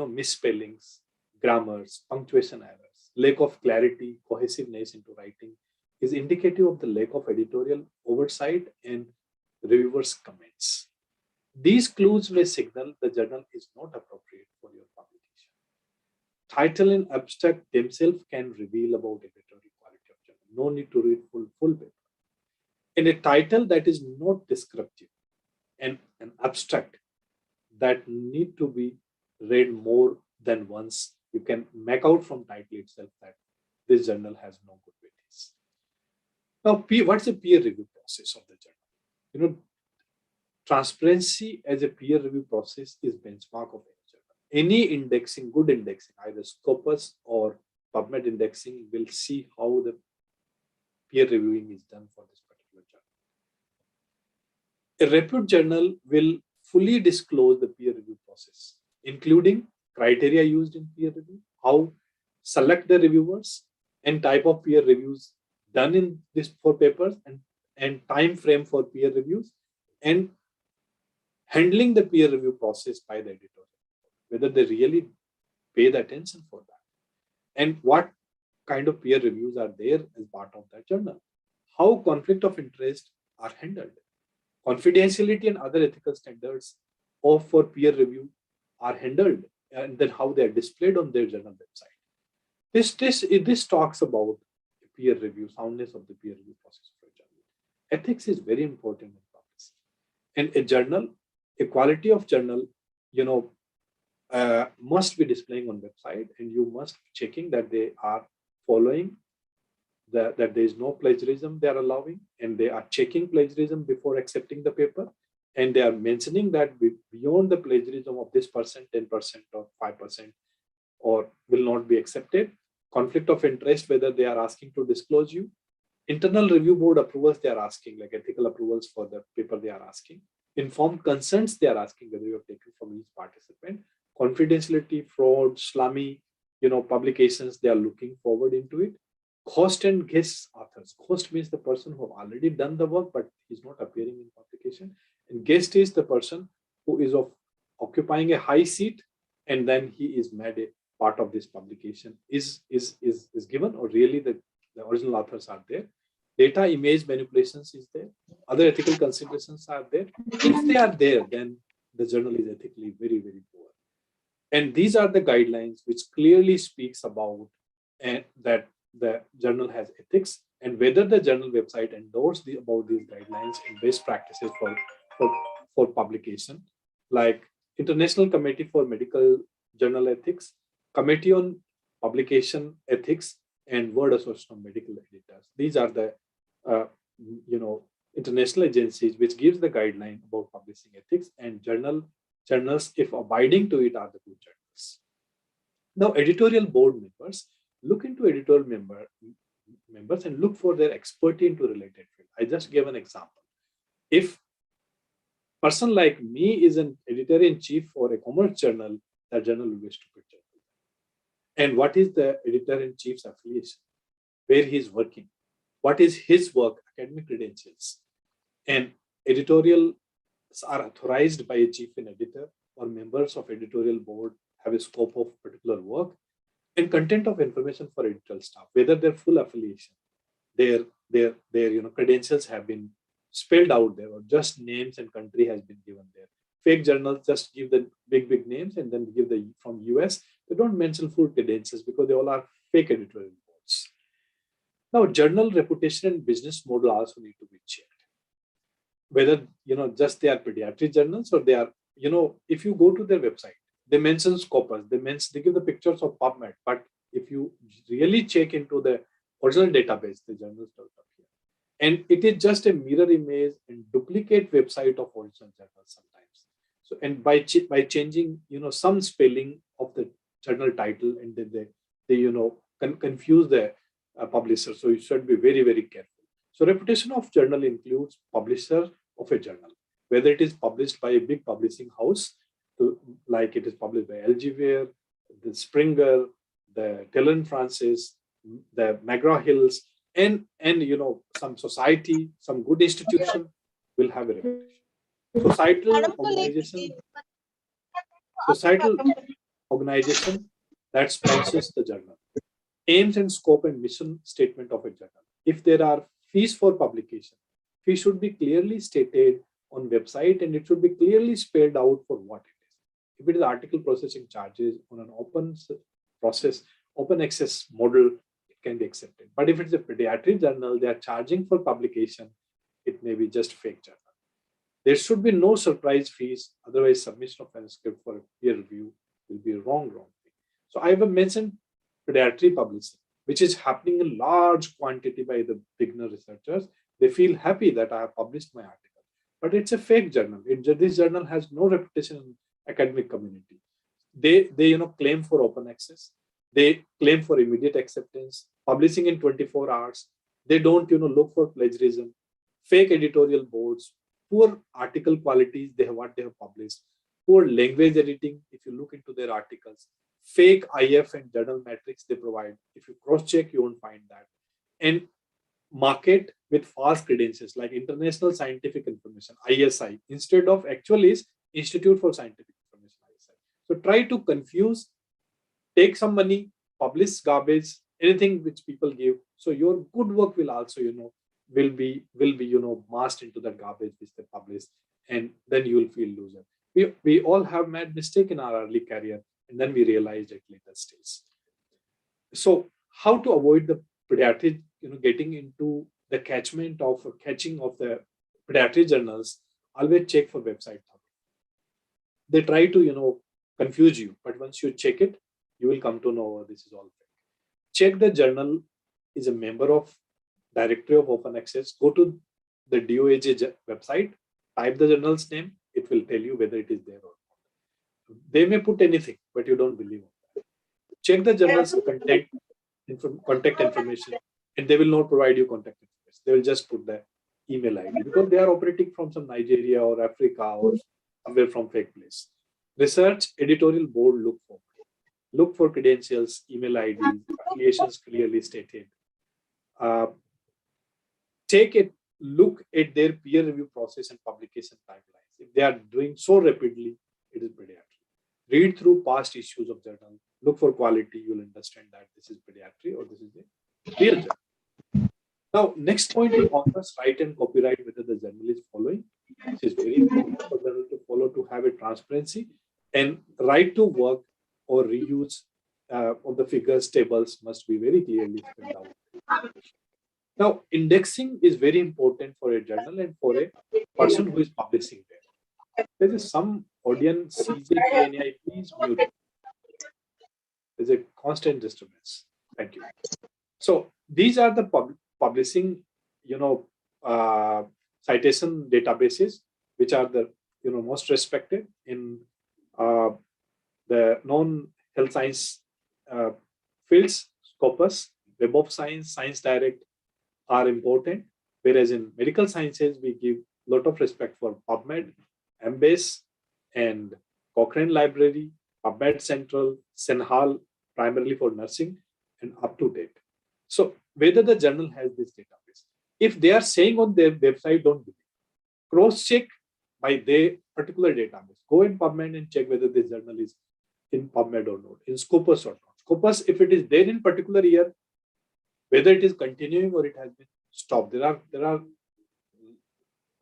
misspellings, grammars, punctuation errors, lack of clarity, cohesiveness into writing is indicative of the lack of editorial oversight and reviewers' comments. These clues may signal the journal is not appropriate for your publication. Title and abstract themselves can reveal about editorial quality of journal. No need to read full paper. In a title that is not descriptive and an abstract that need to be read more than once, you can make out from title itself that this journal has no good weightage. Now, what's the peer review process of the journal? Transparency as a peer review process is benchmark of any journal. Any indexing, good indexing, either Scopus or PubMed indexing, will see how the peer reviewing is done for this particular journal. A repute journal will fully disclose the peer review process, including criteria used in peer review, how select the reviewers, and type of peer reviews done in this for papers, and time frame for peer reviews, and handling the peer review process by the editor, whether they really pay the attention for that, and what kind of peer reviews are there as part of that journal, how conflict of interest are handled, confidentiality and other ethical standards for peer review are handled, and then how they are displayed on their journal website. This talks about peer review, soundness of the peer review process for a journal. Ethics is very important in publishing. And a journal, a quality of journal, must be displaying on website, and you must be checking that they are following that there is no plagiarism they are allowing, and they are checking plagiarism before accepting the paper, and they are mentioning that beyond the plagiarism of this percent, 10% or 5%, or will not be accepted. Conflict of interest, whether they are asking to disclose you. Internal review board approvals they are asking, like ethical approvals for the paper they are asking. Informed consents they are asking whether you have taken from each participant. Confidentiality, fraud, slummy, publications, they are looking forward into it. Host and guest authors. Host means the person who have already done the work, but he's not appearing in publication. And guest is the person who is occupying a high seat, and then he is made a part of this publication is given, or really the original authors are there. data image manipulations is there, other ethical considerations are there. If they are there, then the journal is ethically very, very poor. And these are the guidelines which clearly speaks about that the journal has ethics, and whether the journal website endorsed about these guidelines and best practices for publication, like International Committee for Medical Journal Ethics, Committee on Publication Ethics, and World Association of Medical Editors. These are the international agencies which gives the guideline about publishing ethics, and journals, if abiding to it, are the good journals. Now, editorial board members, look into editorial members and look for their expertise into related field. I just gave an example. If person like me is an editor-in-chief for a commerce journal, that journal will be a stupid journal. And what is the editor-in-chief's affiliation? Where he is working? What is his work, academic credentials? And editorials are authorized by a chief and editor, or members of editorial board have a scope of particular work, and content of information for editorial staff, whether their full affiliation, their credentials have been spelled out there, or just names and country has been given there. Fake journals just give the big names and then give the from US. They don't mention full credentials because they all are fake editorial boards. Now, journal reputation and business model also need to be checked. Whether just they are pediatric journals, or they are, if you go to their website, they mention Scopus, they give the pictures of PubMed, but if you really check into the original database, the journals don't appear. And it is just a mirror image and duplicate website of original journals sometimes. So, and by changing, some spelling of the journal title, and then they confuse the publisher. So you should be very, very careful. So reputation of journal includes publisher of a journal, whether it is published by a big publishing house, like it is published by Elsevier, the Springer, the Taylor & Francis, the McGraw-Hill's, and some society, some good institution will have a reputation. Societal organization that sponsors the journal. Aims and scope and mission statement of a journal. If there are fees for publication, fees should be clearly stated on website, and it should be clearly spelled out for what it is. If it is article processing charges on an open access model, it can be accepted. But if it's a pediatric journal, they are charging for publication, it may be just fake journal. There should be no surprise fees, otherwise submission of manuscript for peer review will be a wrong thing. So I have mentioned pediatric publishing, which is happening in large quantity by the beginner researchers. They feel happy that I have published my article, but it's a fake journal. This journal has no reputation in academic community. They claim for open access. They claim for immediate acceptance, publishing in 24 hours. They don't look for plagiarism, fake editorial boards, poor article qualities, what they have published, poor language editing. If you look into their articles, fake IF and journal metrics they provide. If you cross-check, you won't find that. And market with false credentials like International Scientific Information, ISI, instead of actually is Institute for Scientific Information, ISI. So try to confuse, take some money, publish garbage, anything which people give. So your good work will also, will be masked into that garbage which they publish, and then you will feel loser. We all have made mistake in our early career, and then we realized at later stage. So how to avoid the pediatric, getting into the catching of the pediatric journals? Always check for website. They try to, confuse you, but once you check it, you will come to know this is all fake. Check the journal is a member of Directory of Open Access. Go to the DOAJ website, type the journal's name, it will tell you whether it is there or not. They may put anything, but you don't believe it. Check the journal's contact information, and they will not provide you contact information. They will just put the email ID because they are operating from some Nigeria or Africa or somewhere from fake place. Research editorial board look for credentials, email IDs, affiliations clearly stated. Take a look at their peer review process and publication timelines. If they are doing so rapidly, it is pediatric. Read through past issues of journal. Look for quality. You'll understand that this is pediatric or this is a real journal. Now, next point is author's right and copyright whether the journal is following. This is very important for journal to follow to have a transparency, and right to work or reuse of the figures tables must be very clearly spelled out. Now, indexing is very important for a journal and for a person who is publishing there. There is some audience CJKNI, please mute it. There's a constant disturbance. Thank you. So these are the publishing, citation databases, which are the most respected in the known health science fields. Scopus, Web of Science, Science Direct are important, whereas in medical sciences we give a lot of respect for PubMed, Embase, and Cochrane Library, PubMed Central, Senhal, primarily for nursing, and UpToDate. So whether the journal has this database, if they are saying on their website, don't believe. Cross-check by their particular database. Go in PubMed and check whether this journal is in PubMed or not, in Scopus or not. Scopus, if it is there in particular year, whether it is continuing or it has been stopped. There are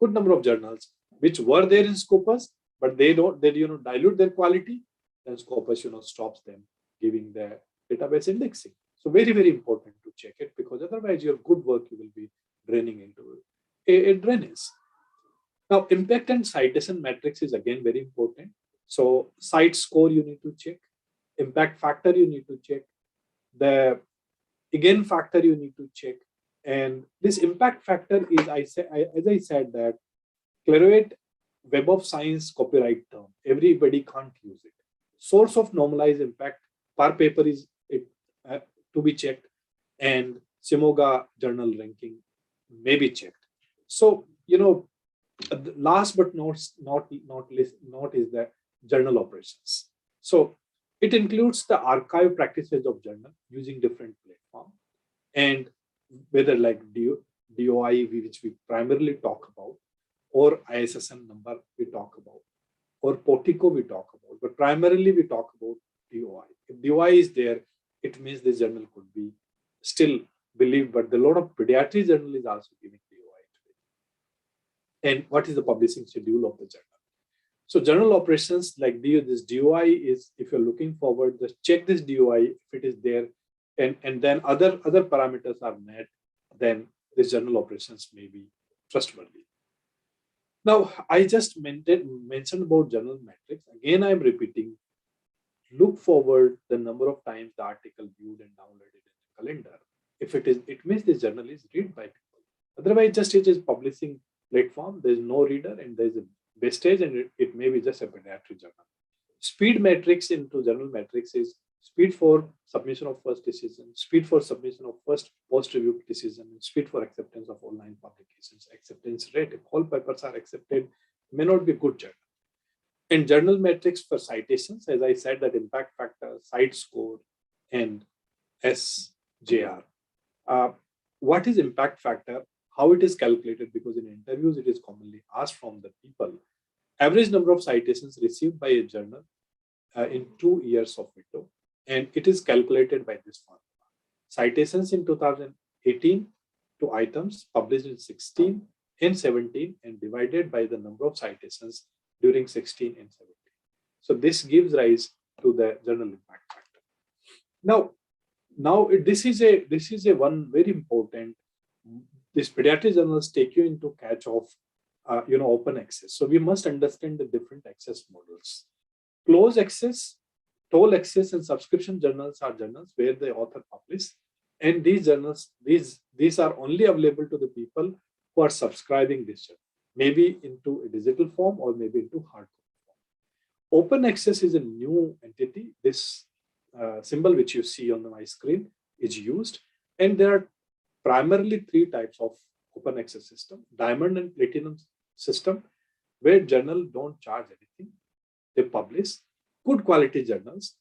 good number of journals which were there in Scopus, but they dilute their quality, then Scopus stops them giving the database indexing. So very, very important to check it, because otherwise your good work you will be draining into a drainage. Now, impact and citation matrix is again very important. So site score you need to check, impact factor you need to check, the again factor you need to check. And this impact factor is, as I said, that Clarivate Web of Science copyright term. Everybody can't use it. Source of normalized impact per paper is to be checked, and Simoga journal ranking may be checked. So last but not is the journal operations. So it includes the archive practices of journal using different platforms, and whether like DOI, which we primarily talk about, or ISSN number we talk about, or Portico we talk about, but primarily we talk about DOI. If DOI is there, it means this journal could be still believed, but a lot of pediatric journal is also giving DOI today. And what is the publishing schedule of the journal? So journal operations like this DOI is, if you're looking forward, just check this DOI if it is there, and then other parameters are met, then this journal operations may be trustworthy. Now, I just mentioned about journal metrics. Again, I'm repeating, look forward the number of times the article viewed and downloaded in the calendar. If it is, it means this journal is read by people. Otherwise, just it is publishing platform, there is no reader and there is a wastage, and it may be just a pediatric journal. Speed metrics into journal metrics is speed for submission of first decision, speed for submission of first post-review decision, and speed for acceptance of online publications. Acceptance rate, if all papers are accepted, may not be good journal. And journal metrics for citations, as I said, that impact factor, site score, and SJR. What is impact factor? How it is calculated? Because in interviews, it is commonly asked from the people. Average number of citations received by a journal in 2 years of window, and it is calculated by this formula. Citations in 2018 to items published in 16 and 17 and divided by the number of citations during 16 and 17. So this gives rise to the journal impact factor. Now this is a one very important. These pediatric journals take you into catch of open access. So we must understand the different access models. Closed access, toll access, and subscription journals are journals where the author publishes, and these journals, these are only available to the people who are subscribing this journal, maybe into a digital form or maybe into hard form. Open access is a new entity. This symbol which you see on my screen is used, and there are primarily 3 types of open access system: diamond and platinum system, where journals don't charge anything. They publish good quality journals.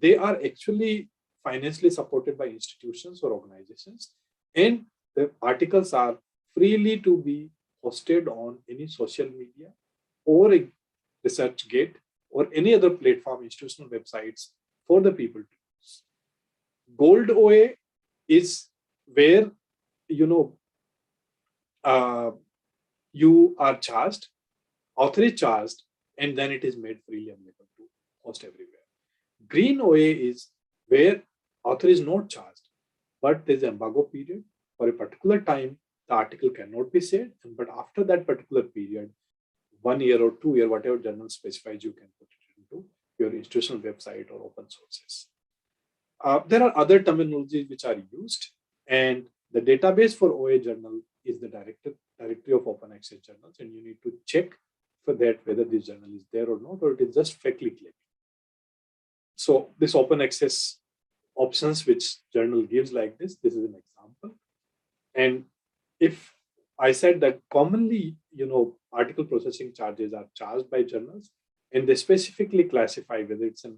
They are actually financially supported by institutions or organizations, and the articles are freely to be hosted on any social media or a ResearchGate or any other platform, institutional websites for the people to use. Gold OA is where you are charged, author is charged, and then it is made freely available to host everywhere. Green OA is where author is not charged, but there's an embargo period. For a particular time, the article cannot be saved, but after that particular period, 1 year or 2 year, whatever journal specifies, you can put it into your institutional website or open sources. There are other terminologies which are used, and the database for OA journal is the directory of open access journals, and you need to check for that whether this journal is there or not, or it is just fakely claimed. So this open access options which journal gives like this is an example. And if I said that commonly, article processing charges are charged by journals, and they specifically classify whether it's a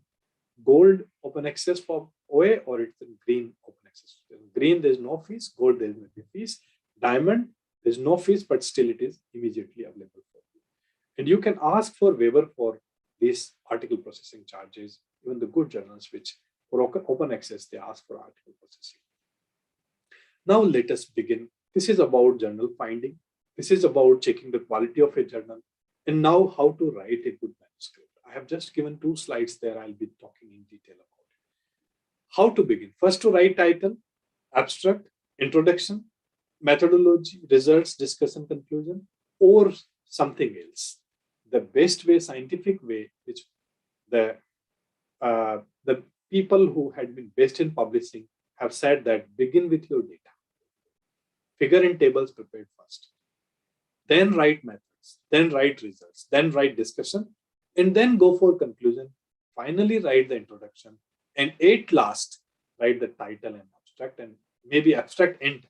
gold open access for OA or it's a green open access. In green, there's no fees. Gold, there's no fees. Diamond, there's no fees, but still it is immediately available for you. And you can ask for waiver for these article processing charges. Even the good journals, which for open access, they ask for article processing. Now let us begin. This is about journal finding. This is about checking the quality of a journal. And now how to write a good manuscript. I have just given 2 slides there. I'll be talking in detail about it. How to begin? First, to write title, abstract, introduction, methodology, results, discussion, conclusion, or something else. The best way, scientific way, which the people who had been best in publishing have said that begin with your data. Figure and tables prepared first. Then write methods, then write results, then write discussion, and then go for conclusion. Finally, write the introduction, and at last, write the title and abstract, and maybe abstract and title.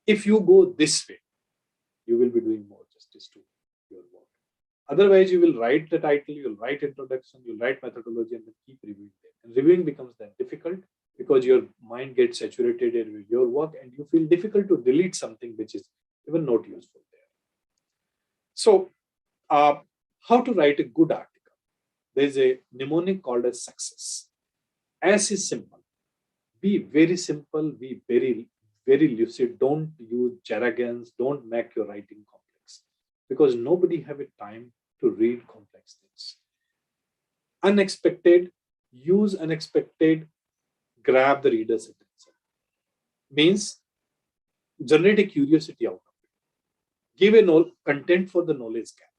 If you go this way, you will be doing more justice to your work. Otherwise, you will write the title, you'll write introduction, you'll write methodology, and then keep reviewing them. And reviewing becomes then difficult because your mind gets saturated with your work, and you feel difficult to delete something which is even not useful there. So, how to write a good article? There's a mnemonic called as success. S is simple. Be very simple. Be very, very lucid. Don't use jargons. Don't make your writing complex, because nobody have a time to read complex things. Unexpected. Use unexpected. Grab the reader's attention. Means generate a curiosity out of it. Give a content for the knowledge gap.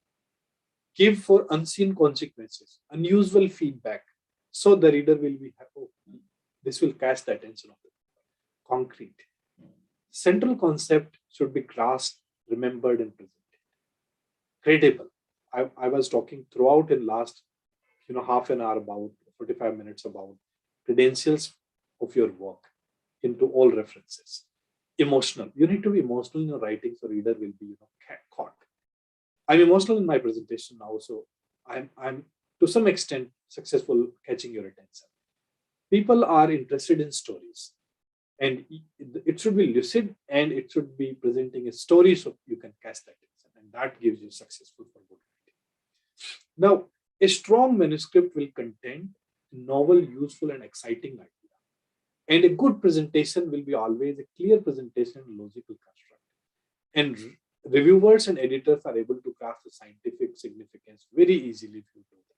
Give for unseen consequences, unusual feedback, so the reader will be happy. Oh, this will catch the attention of the reader. Concrete. Central concept should be grasped, remembered, and presented. Credible. I was talking throughout in last half an hour about 45 minutes about credentials of your work into all references. Emotional. You need to be emotional in your writing, so reader will be caught. I'm emotional in my presentation now, so I'm to some extent successful catching your attention. People are interested in stories, and it should be lucid, and it should be presenting a story so you can catch that attention, and that gives you successful for good writing. Now, a strong manuscript will contain novel, useful, and exciting idea, and a good presentation will be always a clear presentation and logical construct. And reviewers and editors are able to grasp the scientific significance very easily if you do that.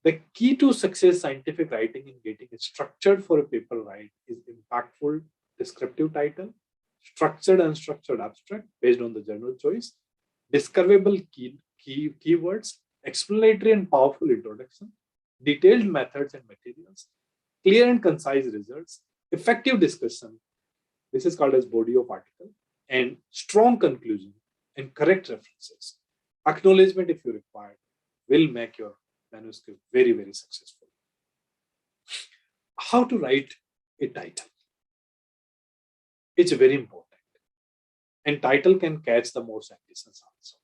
The key to success scientific writing in getting it structured for a paper right is impactful descriptive title, structured and unstructured abstract based on the journal choice, discoverable keywords, explanatory and powerful introduction, detailed methods and materials, clear and concise results, effective discussion. This is called as body of article, and strong conclusion and correct references. Acknowledgement, if you require, will make your manuscript very, very successful. How to write a title? It's very important. And title can catch the most attention also.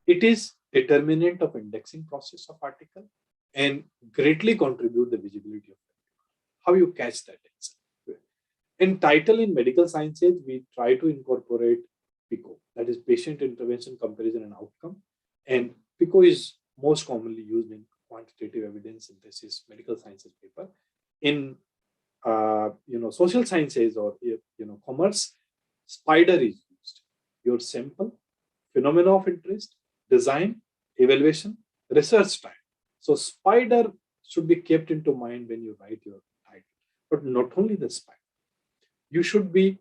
It is determinant of indexing process of article and greatly contribute the visibility of it. How you catch that attention? In title in medical sciences, we try to incorporate PICO, that is patient intervention, comparison, and outcome. And PICO is most commonly used in quantitative evidence synthesis medical sciences paper. In social sciences or commerce, spider is used. your sample, phenomena of interest, design, evaluation, research time. So spider should be kept into mind when you write your title, but not only the spider. You should be,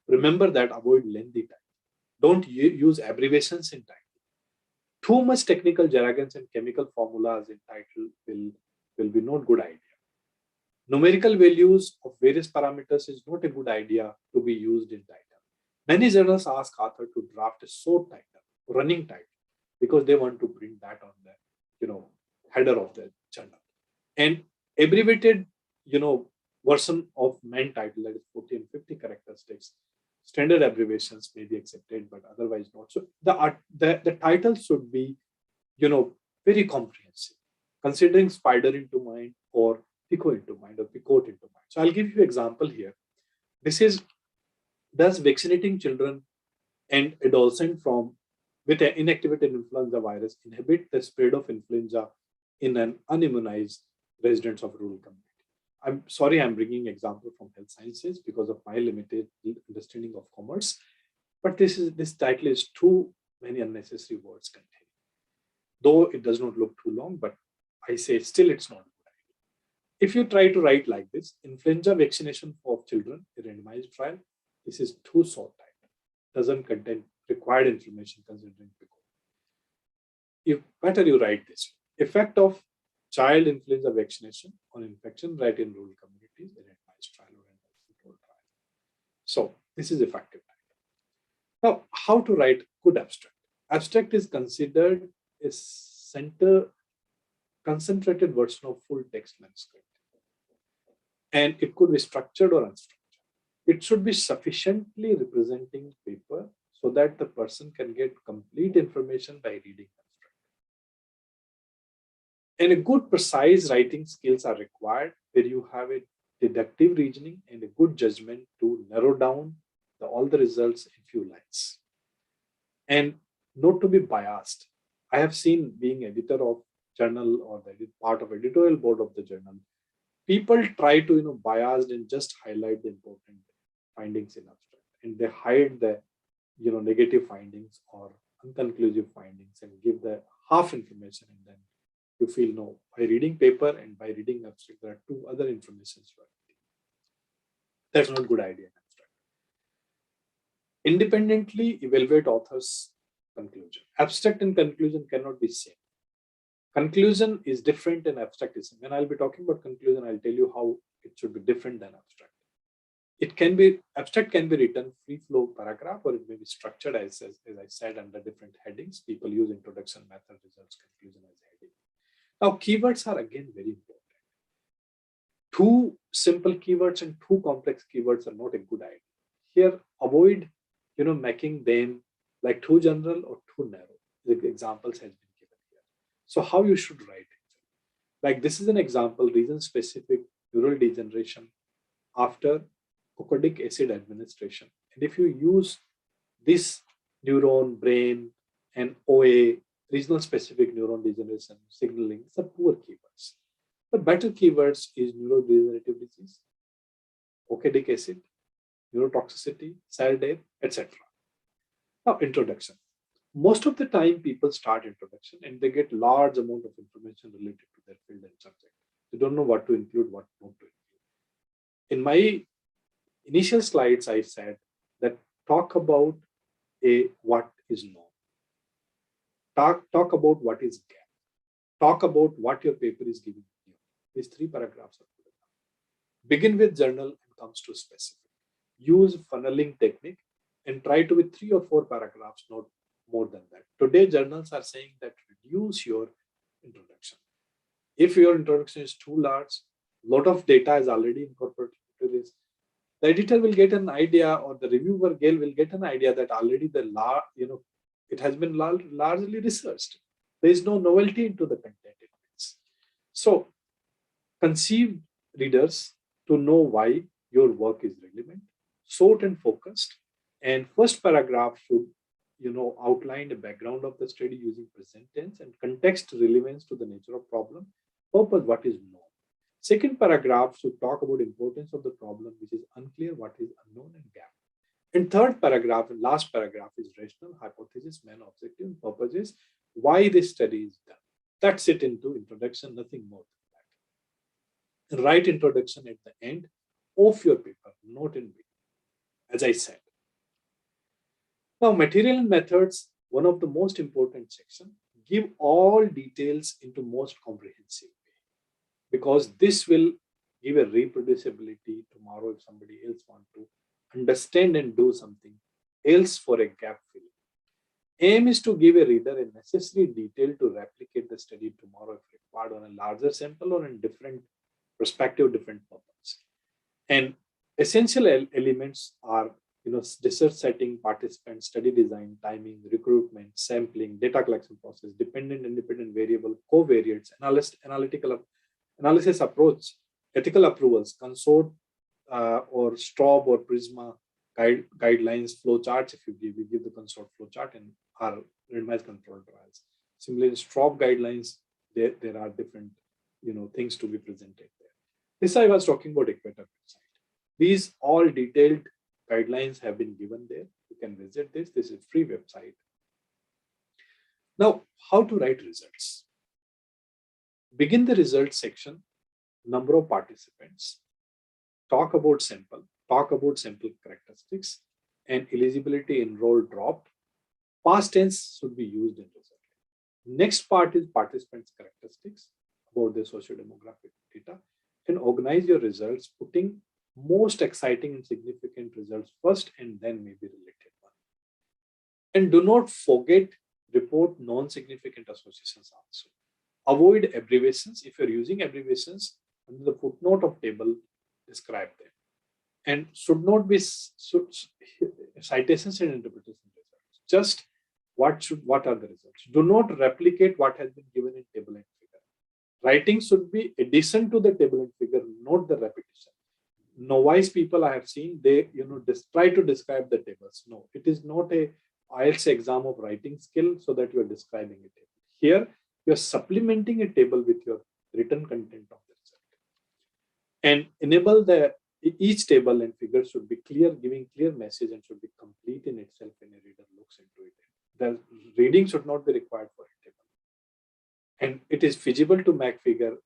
remember that, avoid lengthy title. Don't use abbreviations in title. Too much technical jargons and chemical formulas in title will be not good idea. Numerical values of various parameters is not a good idea to be used in title. Many journals ask author to draft a short title, running title, because they want to print that on the, header of the journal. And abbreviated, version of main title, that is 40 and 50 characters text, standard abbreviations may be accepted, but otherwise not. So the title should be, very comprehensive, considering spider into mind or pico into mind or picot into mind. So I'll give you an example here. This is, does vaccinating children and adolescents with an inactivated influenza virus inhibit the spread of influenza in an unimmunized residents of rural community? I'm sorry, I'm bringing example from health sciences because of my limited understanding of commerce, but this title is too many unnecessary words containing. Though it does not look too long, but I say still it's not a good idea. If you try to write like this, influenza vaccination for children, a randomized trial, this is too short title, doesn't contain required information considering better you write this. Effect of child influenza vaccination on infection rate in rural communities, a randomized trial or randomized controlled trial. So this is effective title. Now, how to write good abstract? Abstract is considered a concentrated version of full text manuscript, and it could be structured or unstructured. It should be sufficiently representing paper so that the person can get complete information by reading abstract. And a good precise writing skills are required, where you have a deductive reasoning and a good judgment to narrow down all the results in few lines. And not to be biased. I have seen, being editor of journal or the part of editorial board of the journal, people try to biased and just highlight the important findings in abstract, and they hide the negative findings or unconclusive findings and give the half information, and then you feel, no, by reading paper and by reading abstract, there are two other informations. That's not a good idea in abstract. Independently evaluate author's conclusion. Abstract and conclusion cannot be same. Conclusion is different and abstract is same. When I'll be talking about conclusion, I'll tell you how it should be different than abstract. Abstract can be written free flow paragraph, or it may be structured as I said, under different headings. People use introduction, method, results, conclusion as a heading. Now, keywords are again very important. Too simple keywords and too complex keywords are not a good idea. Here, avoid, making them like too general or too narrow. The examples has been given here. So how you should write it? Like this is an example, region-specific neural degeneration after oxalic acid administration. And if you use this neuron, brain, and OA, regional specific neuron degeneration signaling, it's a poor keywords. The better keywords is neurodegenerative disease, oxalic acid, neurotoxicity, cell death, etc. Now, introduction. Most of the time, people start introduction and they get large amount of information related to their field and subject. They don't know what to include, what not to include. In my initial slides, I said that talk about what is known. Talk about what is gap. Talk about what your paper is giving you. These 3 paragraphs are good enough. Begin with journal and comes to specific. Use funneling technique and try to with 3 or 4 paragraphs, not more than that. Today, journals are saying that reduce your introduction. If your introduction is too large, a lot of data is already incorporated into this. The editor will get an idea, or the reviewer Gail will get an idea that already it has been largely researched. There is no novelty into the content. So, conceive readers to know why your work is relevant, short and focused, and first paragraph should outline the background of the study using present tense and context relevance to the nature of problem, purpose, what is known. Second paragraph should talk about importance of the problem, which is unclear, what is unknown, and gap. And third paragraph and last paragraph is rational, hypothesis, main objective, and purposes, why this study is done. That's it into introduction, nothing more than that. Write introduction at the end of your paper, not in beginning, as I said. Now, material and methods, one of the most important section, give all details into most comprehensive way, because this will give a reproducibility tomorrow if somebody else want to understand and do something else for a gap filling. Aim is to give a reader a necessary detail to replicate the study tomorrow if required on a larger sample or in different perspective, different purpose. And essential elements are, research setting, participants, study design, timing, recruitment, sampling, data collection process, dependent, independent variable, covariates, analysis approach, ethical approvals, consort or STROB or PRISMA guidelines, flow charts. If we give the consort flow chart and our randomized controlled trials. Similarly, in STROB guidelines, there are different things to be presented there. This I was talking about Equator website. These all detailed guidelines have been given there. You can visit this. This is a free website. Now, how to write results? Begin the results section, number of participants, talk about sample characteristics, and eligibility enrolled dropped. Past tense should be used in result. Next part is participants' characteristics about their socio-demographic data, and organize your results, putting most exciting and significant results first and then maybe related one. And do not forget, report non-significant associations also. Avoid abbreviations. If you're using abbreviations, under the footnote of table, describe them. And should not be citations and interpretation results. Just what are the results? Do not replicate what has been given in table and figure. Writing should be addition to the table and figure, not the repetition. Novice people I have seen, they try to describe the tables. No, it is not a IELTS exam of writing skill so that you are describing a table. Here, you are supplementing a table with your written content of the result. And enable each table and figure should be clear, giving clear message, and should be complete in itself when a reader looks into it. The reading should not be required for a table. And it is feasible to make figure,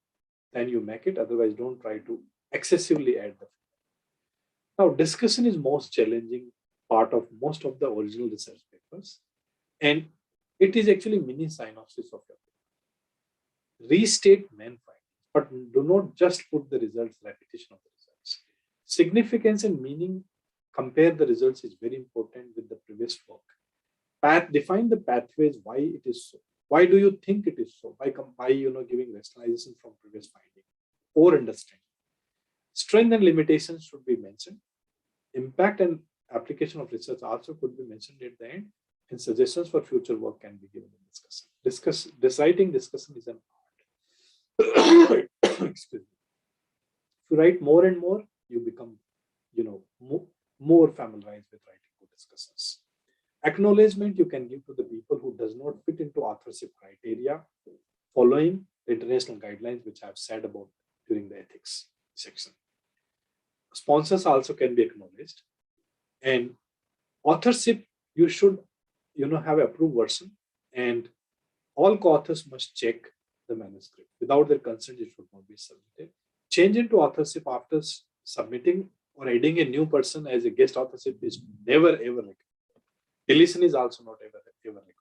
then you make it. Otherwise, don't try to excessively add the figure. Now, discussion is most challenging part of most of the original research papers. And it is actually mini synopsis of your paper. Restate main findings, but do not just put the results, repetition of the results. Significance and meaning, compare the results is very important with the previous work. Define the pathways, why it is so. Why do you think it is so? By giving rationalization from previous finding or understanding. Strength and limitations should be mentioned. Impact and application of research also could be mentioned at the end, and suggestions for future work can be given in discussion. Deciding discussion is an art. Excuse me. If you write more and more, you become, more familiarized with writing good discussions. Acknowledgement you can give to the people who does not fit into authorship criteria, following the international guidelines, which I have said about during the ethics section. Sponsors also can be acknowledged. And authorship, you should, have approved version, and all co-authors must check the manuscript. Without their consent, it should not be submitted. Change into authorship after submitting or adding a new person as a guest authorship is never ever recommended. Deletion is also not ever recommended.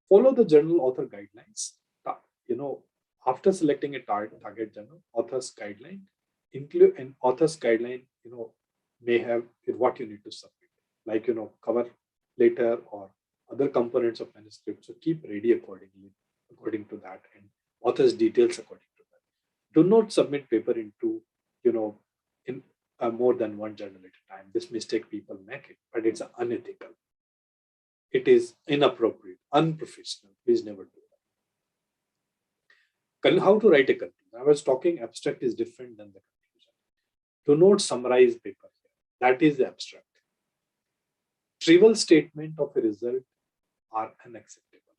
Follow the journal author guidelines. After selecting a target journal, author's guideline include an author's guideline. May have what you need to submit, like cover letter or other components of manuscript. So keep ready according to that, and author's details according to that. Do not submit paper into in more than one journal at a time. This mistake people make it, but it's unethical. It is inappropriate, unprofessional. Please never do that. How to write a conclusion? I was talking abstract is different than the conclusion. Do not summarize paper here. That is abstract. Trivial statement of a result are unacceptable.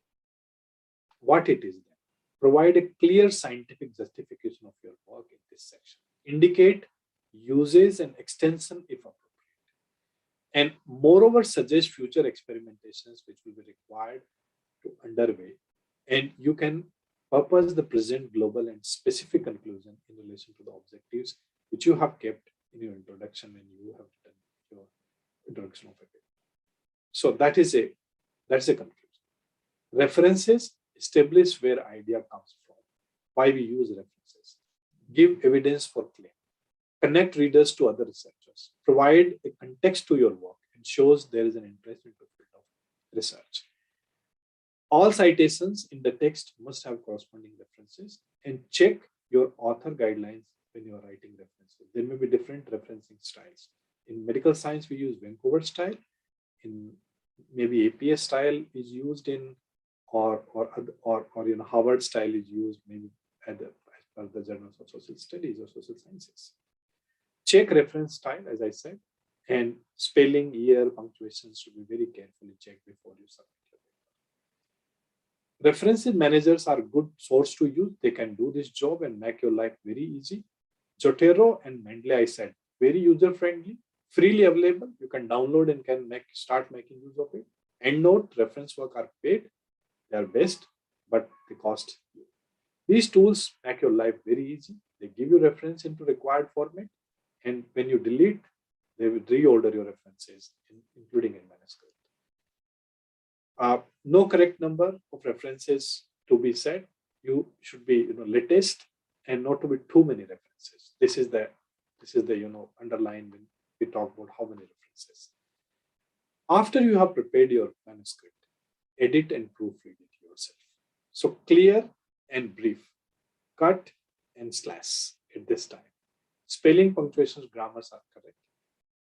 What it is then? Provide a clear scientific justification of your work in this section. Indicate uses and extension if appropriate. and moreover suggest future experimentations which will be required to underway. And you can purpose the present global and specific conclusion in relation to the objectives which you have kept in your introduction when you have written your introduction of a paper. So that's a conclusion. References establish where idea comes from, why we use references, give evidence for claim, connect readers to other researchers, provide a context to your work, and shows there is an interest in the field of research. All citations in the text must have corresponding references, and check your author guidelines when you are writing references. There may be different referencing styles. In medical science, we use Vancouver style. In maybe APS style is used in, or Harvard style is used maybe as per the journals of social studies or social sciences. Check reference style, as I said, and spelling, year, punctuations should be very carefully checked before you submit your paper. References managers are a good source to use. They can do this job and make your life very easy. Zotero and Mendeley, I said, very user-friendly, freely available. You can download and can start making use of it. Endnote, reference work are paid. They are best, but they cost you. These tools make your life very easy. They give you reference into required format. And when you delete, they will reorder your references, including in manuscript. No correct number of references to be said. You should be latest and not to be too many references. This is the underline when we talk about how many references. After you have prepared your manuscript, edit and proofread it yourself. So clear and brief, cut and slash at this time. Spelling, punctuations, grammars are correct.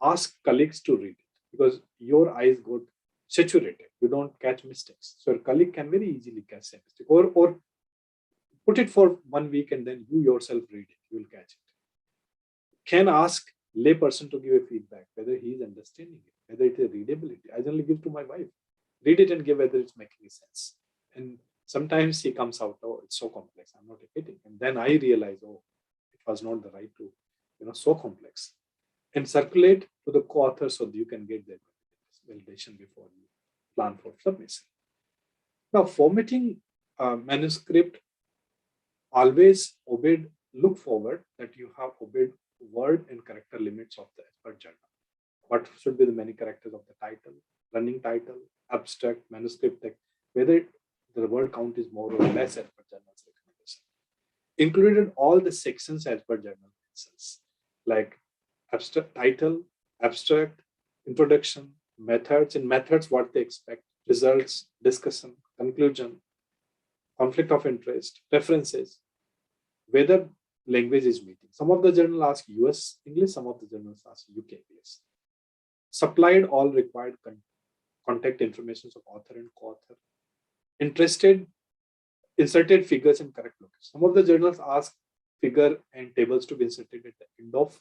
Ask colleagues to read it because your eyes got saturated. You don't catch mistakes. So your colleague can very easily catch a mistake. Or put it for 1 week and then you yourself read it. You will catch it. Can ask lay person to give a feedback, whether he is understanding it, whether it is readability. I generally give to my wife. Read it and give whether it's making sense. And sometimes he comes out, oh, it's so complex. I'm not getting. And then I realize, oh, it was not the right to, so complex. And circulate to the co-author so that you can get the validation before you plan for submission. Now, formatting manuscript, always look forward that you have obeyed word and character limits of the expert journal. What should be the many characters of the title, running title, abstract, manuscript text, whether the word count is more or less as per journal's recommendation. Included all the sections as per journal mentions, like abstract title, abstract, introduction, methods. In methods, what they expect, results, discussion, conclusion, conflict of interest, references, whether language is meeting. Some of the journals ask US English, some of the journals ask UK English. Supplied all required contact information of author and co-author. Inserted figures in correct location. Some of the journals ask figure and tables to be inserted at the end of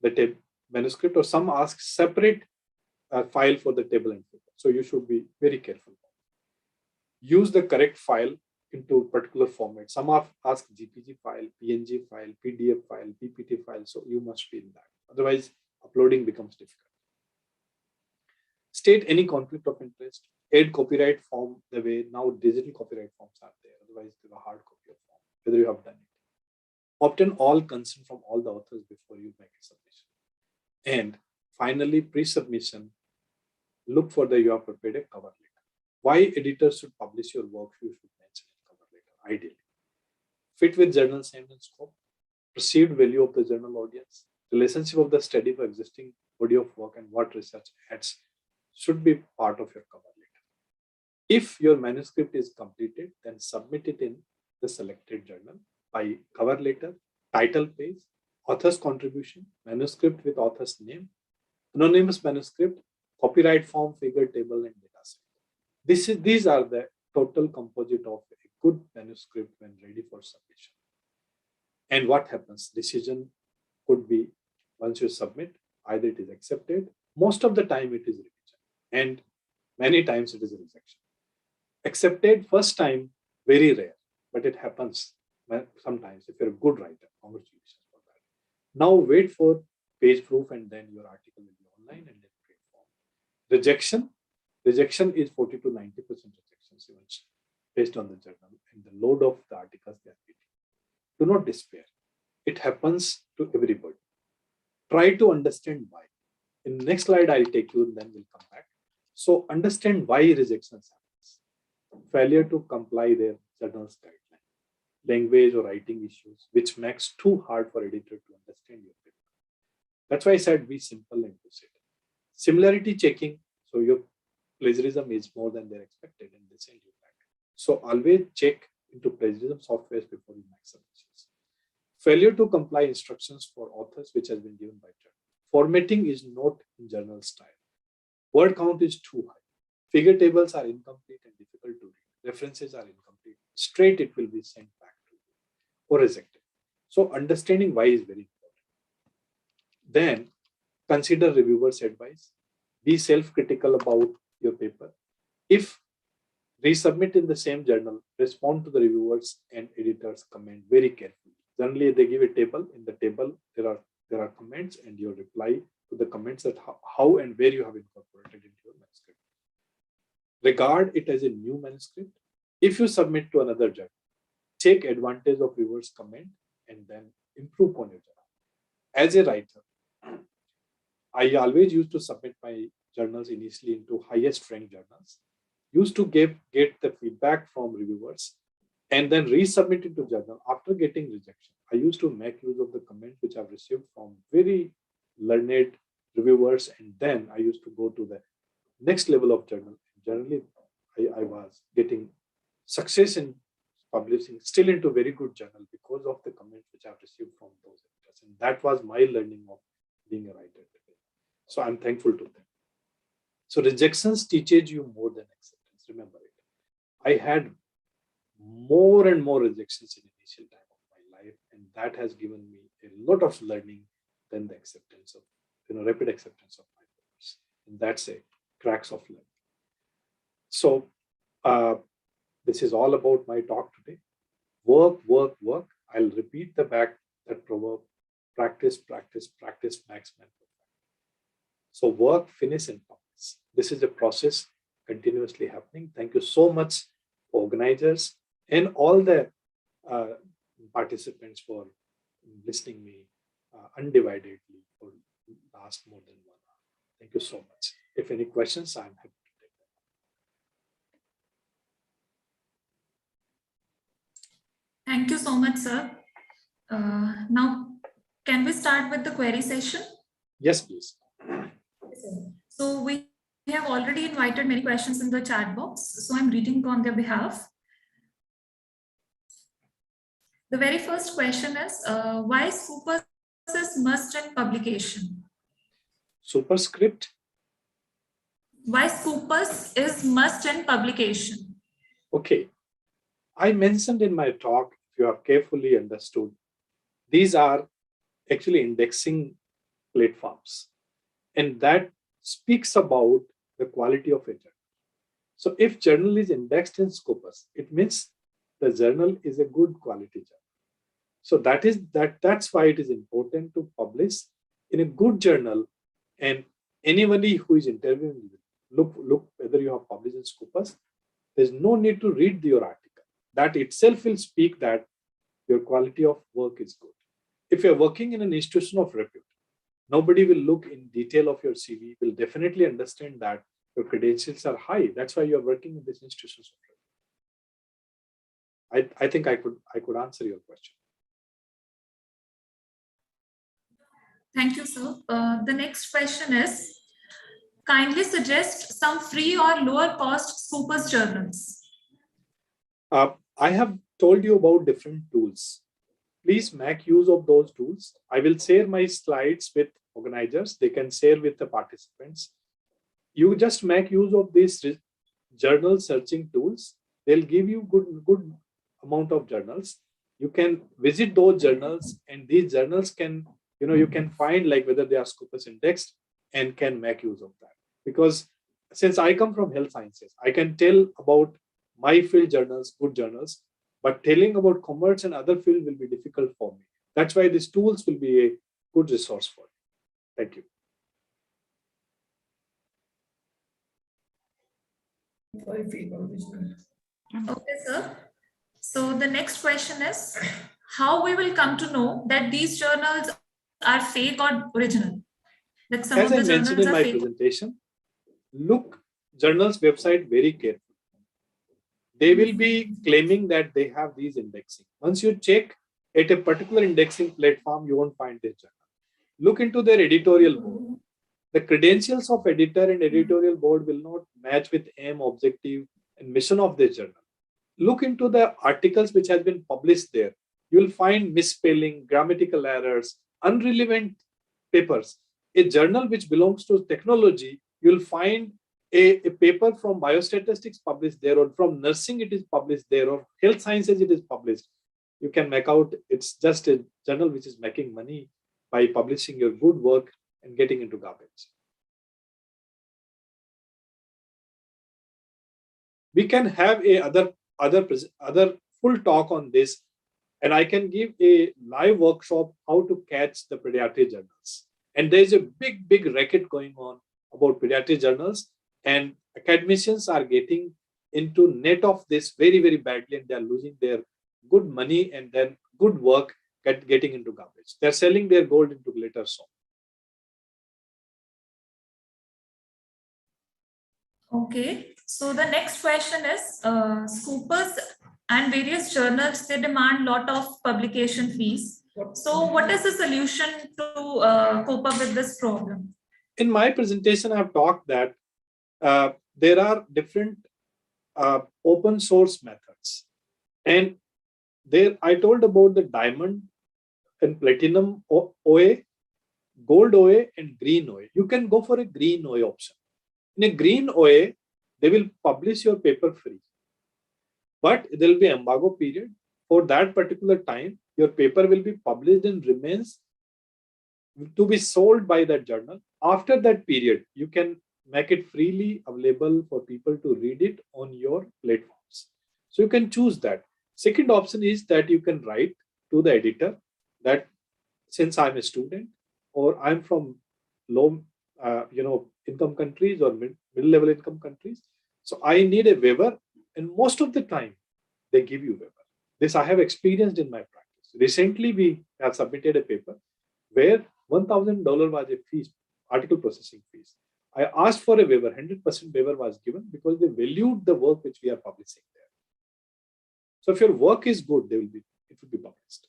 the manuscript, or some ask separate file for the table and figure. So you should be very careful. Use the correct file into particular format. Some ask GPG file, PNG file, PDF file, PPT file. So you must be in that. Otherwise, uploading becomes difficult. State any conflict of interest. Add copyright form the way now digital copyright forms are there. Otherwise, there's a hard copy of form, whether you have done it. Obtain all consent from all the authors before you make a submission. And finally, pre-submission, look for you have prepared a cover letter. Why editors should publish your work, you should mention in cover letter, ideally. Fit with journal's aim and scope, perceived value of the journal audience, relationship of the study for existing body of work, and what research adds should be part of your cover letter. If your manuscript is completed, then submit it in the selected journal by cover letter, title page, author's contribution, manuscript with author's name, anonymous manuscript, copyright form, figure table, and data set. These are the total composite of a good manuscript when ready for submission. And what happens? Decision could be, once you submit, either it is accepted, most of the time it is revision, and many times it is a rejection. Accepted first time, very rare, but it happens sometimes if you're a good writer. Congratulations for that. Now wait for page proof and then your article will be online and then print form. Rejection is 40 to 90% rejections even based on the journal and the load of the articles they are reading. Do not despair. It happens to everybody. Try to understand why. In the next slide, I'll take you and then we'll come back. So understand why rejections happens. Failure to comply their journal's guideline, language or writing issues, which makes too hard for editor to understand your paper. That's why I said be simple and proceed. Similarity checking, so your plagiarism is more than they're expected and they send you back. So always check into plagiarism softwares before you make submissions. Failure to comply instructions for authors which has been given by journal. Formatting is not in journal style. Word count is too high. Figure tables are incomplete and difficult to read. References are incomplete. Straight it will be sent back to you or rejected. So understanding why is very important. Then consider reviewers' advice. Be self-critical about your paper. If resubmit in the same journal, respond to the reviewers and editors' comment very carefully. Generally, they give a table. In the table, there are comments and you reply to the comments that how and where you have incorporated into your manuscript. Regard it as a new manuscript. If you submit to another journal, take advantage of reviewers' comment and then improve on your journal. As a writer, I always used to submit my journals initially into highest ranked journals. Used to get the feedback from reviewers and then resubmit it to journal after getting rejection. I used to make use of the comments which I've received from very learned reviewers, and then I used to go to the next level of journal. Generally, I was getting success in publishing still into very good journal because of the comments which I've received from those editors. And that was my learning of being a writer. So I'm thankful to them. So rejections teaches you more than acceptance. Remember it. I had more and more rejections in initial time of my life, and that has given me a lot of learning than the acceptance of, rapid acceptance of my papers. And that's a cracks of learning. So this is all about my talk today. Work, work, work. I'll repeat that proverb: practice, practice, practice makes man perfect. So work, finish, and publish. This is a process continuously happening. Thank you so much, organizers and all the participants for listening me undividedly for last more than 1 hour. Thank you so much. If any questions, I'm happy to take them. Thank you so much, sir. Now, can we start with the query session? Yes, please. So we have already invited many questions in the chat box. So I'm reading on their behalf. The very first question is, why Scopus is must in publication? Superscript? Why Scopus is must in publication? Okay. I mentioned in my talk, if you have carefully understood, these are actually indexing platforms. And that speaks about the quality of a journal. So if journal is indexed in Scopus, it means the journal is a good quality journal. So that's why it is important to publish in a good journal, and anybody who is interviewing you, look whether you have published in Scopus. There's no need to read your article. That itself will speak that your quality of work is good. If you're working in an institution of repute, nobody will look in detail of your CV, will definitely understand that your credentials are high. That's why you're working in this institution of repute. I think I could answer your question. Thank you, sir. The next question is, kindly suggest some free or lower cost Scopus journals. I have told you about different tools. Please make use of those tools. I will share my slides with organizers. They can share with the participants. You just make use of these journal searching tools. They'll give you good amount of journals. You can visit those journals, and these journals can, you can find like whether they are Scopus indexed and can make use of that. Because since I come from health sciences, I can tell about my field journals, good journals, but telling about commerce and other field will be difficult for me. That's why these tools will be a good resource for you. Thank you. Okay, sir. So the next question is, how we will come to know that these journals are fake or original? That some As of I the mentioned journals in are my fake. presentation, look journal's website very carefully. They will be claiming that they have these indexing. Once you check at a particular indexing platform, you won't find this journal. Look into their editorial board. The credentials of editor and editorial board will not match with aim, objective, and mission of this journal. Look into the articles which has been published there. You will find misspelling, grammatical errors, unrelevant papers. A journal which belongs to technology, you will find a paper from biostatistics published there, or from nursing it is published there, or health sciences it is published. You can make out it's just a journal which is making money by publishing your good work and getting into garbage. We can have a other full talk on this, and I can give a live workshop how to catch the pediatric journals. And there's a big racket going on about pediatric journals, and academicians are getting into net of this very badly, and they're losing their good money and then good work getting into garbage. They're selling their gold into glitter soap. Okay. So the next question is, scoopers and various journals, they demand lot of publication fees. So what is the solution to cope up with this problem? In my presentation, I've talked that there are different open source methods. And there I told about the diamond and platinum OA, gold OA, and green OA. You can go for a green OA option. In a green OA, they will publish your paper free. But there will be embargo period. For that particular time, your paper will be published and remains to be sold by that journal. After that period, you can make it freely available for people to read it on your platforms. So you can choose that. Second option is that you can write to the editor that since I'm a student or I'm from low income countries or middle-level income countries, so I need a waiver, and most of the time they give you waiver. This I have experienced in my practice. Recently, we have submitted a paper where $1,000 was a fees, article processing fees. I asked for a waiver, 100% waiver was given because they valued the work which we are publishing there. So if your work is good, it will be published.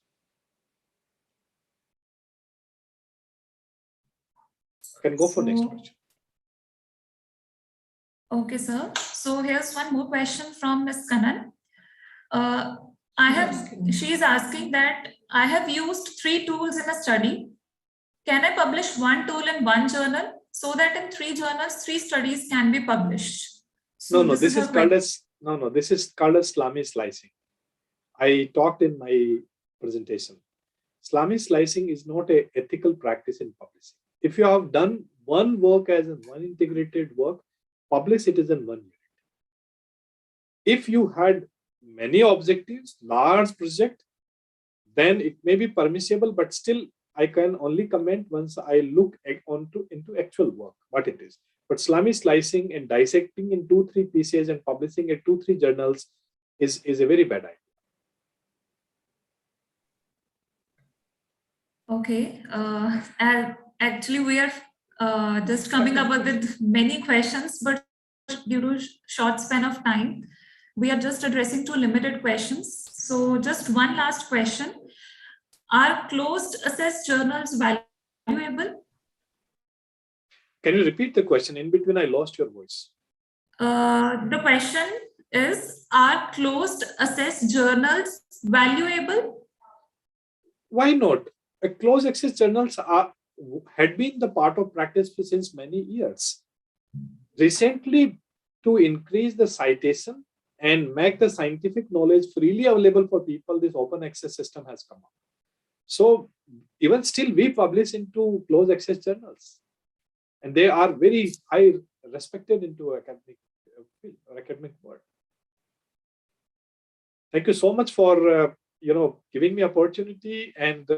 You can go for next question. Okay, sir. So here's one more question from Ms. Kanan. She is asking that I have used 3 tools in a study. Can I publish one tool in one journal so that in 3 journals, 3 studies can be published? So this is called as Islamic slicing. I talked in my presentation. Islamic slicing is not an ethical practice in publishing. If you have done one work as one integrated work, publish it as in one unit. If you had many objectives, large project, then it may be permissible, but still I can only comment once I look into actual work, what it is. But Islamic slicing and dissecting in 2-3 pieces and publishing at 2-3 journals is a very bad idea. Okay. Actually, we are just coming up with many questions, but due to short span of time, we are just addressing 2 limited questions. So just one last question. Are closed access journals valuable? Can you repeat the question? In between, I lost your voice. The question is, are closed access journals valuable? Why not? Closed access journals had been the part of practice since many years. Recently, to increase the citation and make the scientific knowledge freely available for people, this open access system has come up. So even still, we publish into closed access journals, and they are very high respected into academic field or academic world. Thank you so much for giving me opportunity and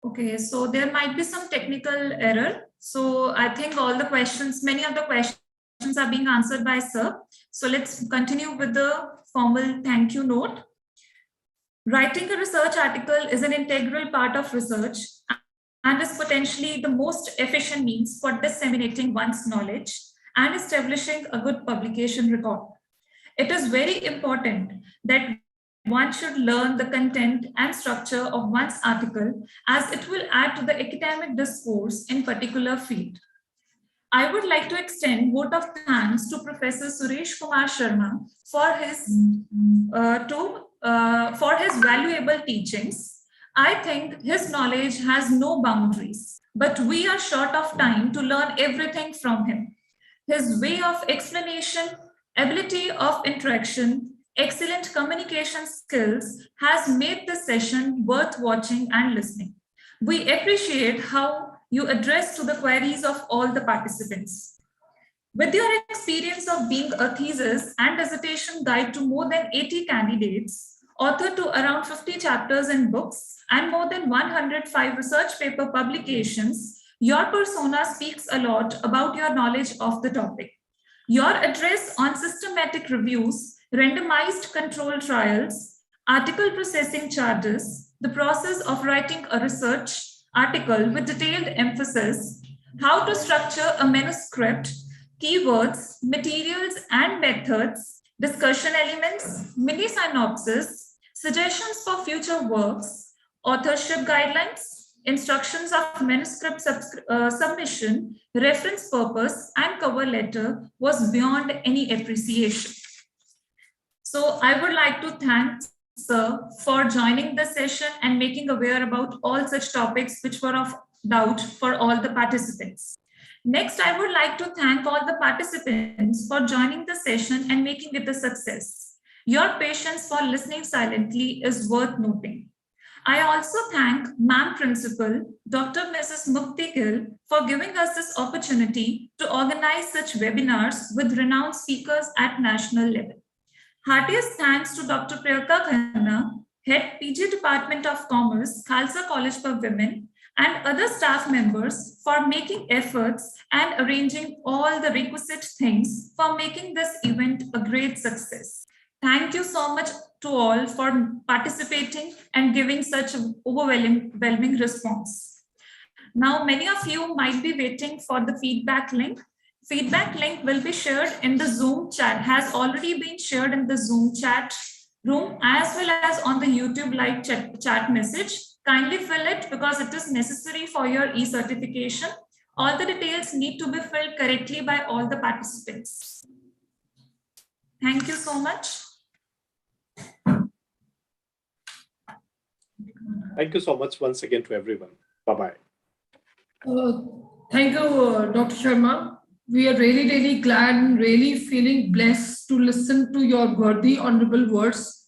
Okay, so there might be some technical error. So I think all the questions, many of the questions are being answered by sir. So let's continue with the formal thank you note. Writing a research article is an integral part of research and is potentially the most efficient means for disseminating one's knowledge and establishing a good publication record. It is very important that one should learn the content and structure of one's article, as it will add to the academic discourse in particular field. I would like to extend vote of thanks to Professor Suresh Kumar Sharma for his valuable teachings. I think his knowledge has no boundaries, but we are short of time to learn everything from him. His way of explanation, ability of interaction, excellent communication skills has made this session worth watching and listening. We appreciate how you address to the queries of all the participants. With your experience of being a thesis and dissertation guide to more than 80 candidates, author to around 50 chapters in books, and more than 105 research paper publications, your persona speaks a lot about your knowledge of the topic. Your address on systematic reviews, randomized control trials, article processing charges, the process of writing a research article with detailed emphasis, how to structure a manuscript, keywords, materials and methods, discussion elements, mini synopsis, suggestions for future works, authorship guidelines, instructions of manuscript submission, reference purpose, and cover letter was beyond any appreciation. So I would like to thank sir for joining the session and making aware about all such topics which were of doubt for all the participants. Next, I would like to thank all the participants for joining the session and making it a success. Your patience for listening silently is worth noting. I also thank Ma'am Principal, Dr. Mrs. Mukti Gill, for giving us this opportunity to organize such webinars with renowned speakers at national level. Heartiest thanks to Dr. Priyanka Khanna, Head PG Department of Commerce, Khalsa College for Women, and other staff members for making efforts and arranging all the requisite things for making this event a great success. Thank you so much to all for participating and giving such an overwhelming response. Now, many of you might be waiting for the feedback link. Feedback link will be shared in the Zoom chat, has already been shared in the Zoom chat room as well as on the YouTube live chat message. Kindly fill it because it is necessary for your e-certification. All the details need to be filled correctly by all the participants. Thank you so much. Thank you so much once again to everyone. Bye-bye. Thank you, Dr. Sharma. We are really, really glad and really feeling blessed to listen to your worthy, honorable words.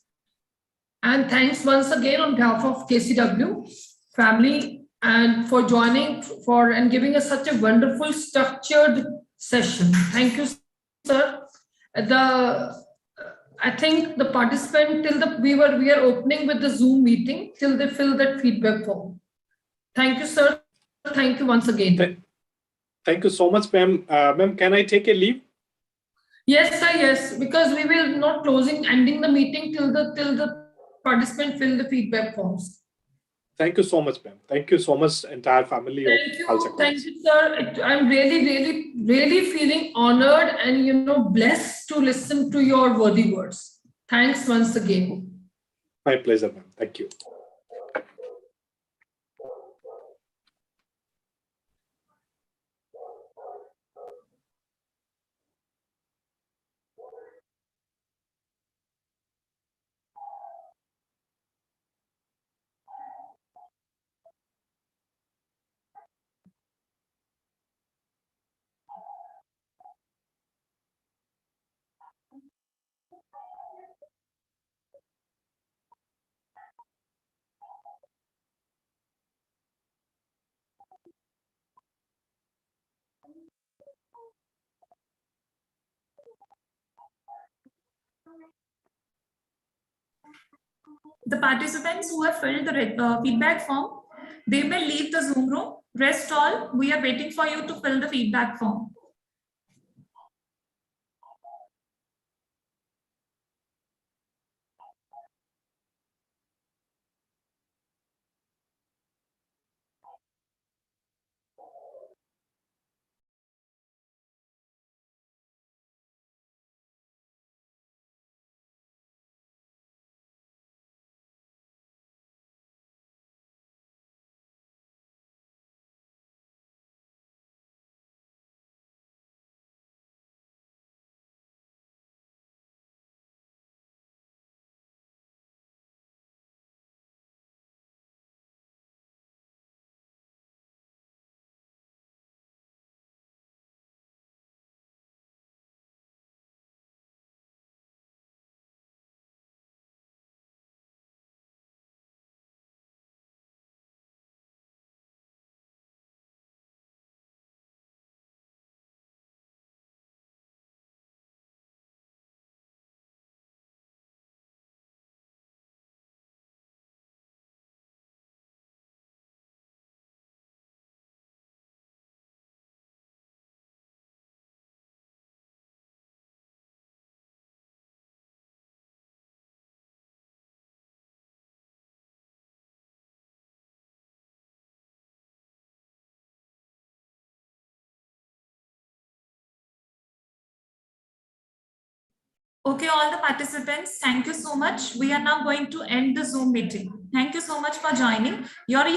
And thanks once again on behalf of KCW family and for joining and giving us such a wonderful structured session. Thank you, sir. I think the participant we are opening with the Zoom meeting till they fill that feedback form. Thank you, sir. Thank you once again. Thank you so much, ma'am. Ma'am, can I take a leave? Yes, sir. Yes, because we will not ending the meeting till the participant fill the feedback forms. Thank you so much, ma'am. Thank you so much, entire family of Khalsa College. Thank you, sir. I'm really feeling honored and blessed to listen to your worthy words. Thanks once again. My pleasure, ma'am. Thank you. The participants who have filled the feedback form, they may leave the Zoom room. Rest all, we are waiting for you to fill the feedback form. Okay, all the participants, thank you so much. We are now going to end the Zoom meeting. Thank you so much for joining. Your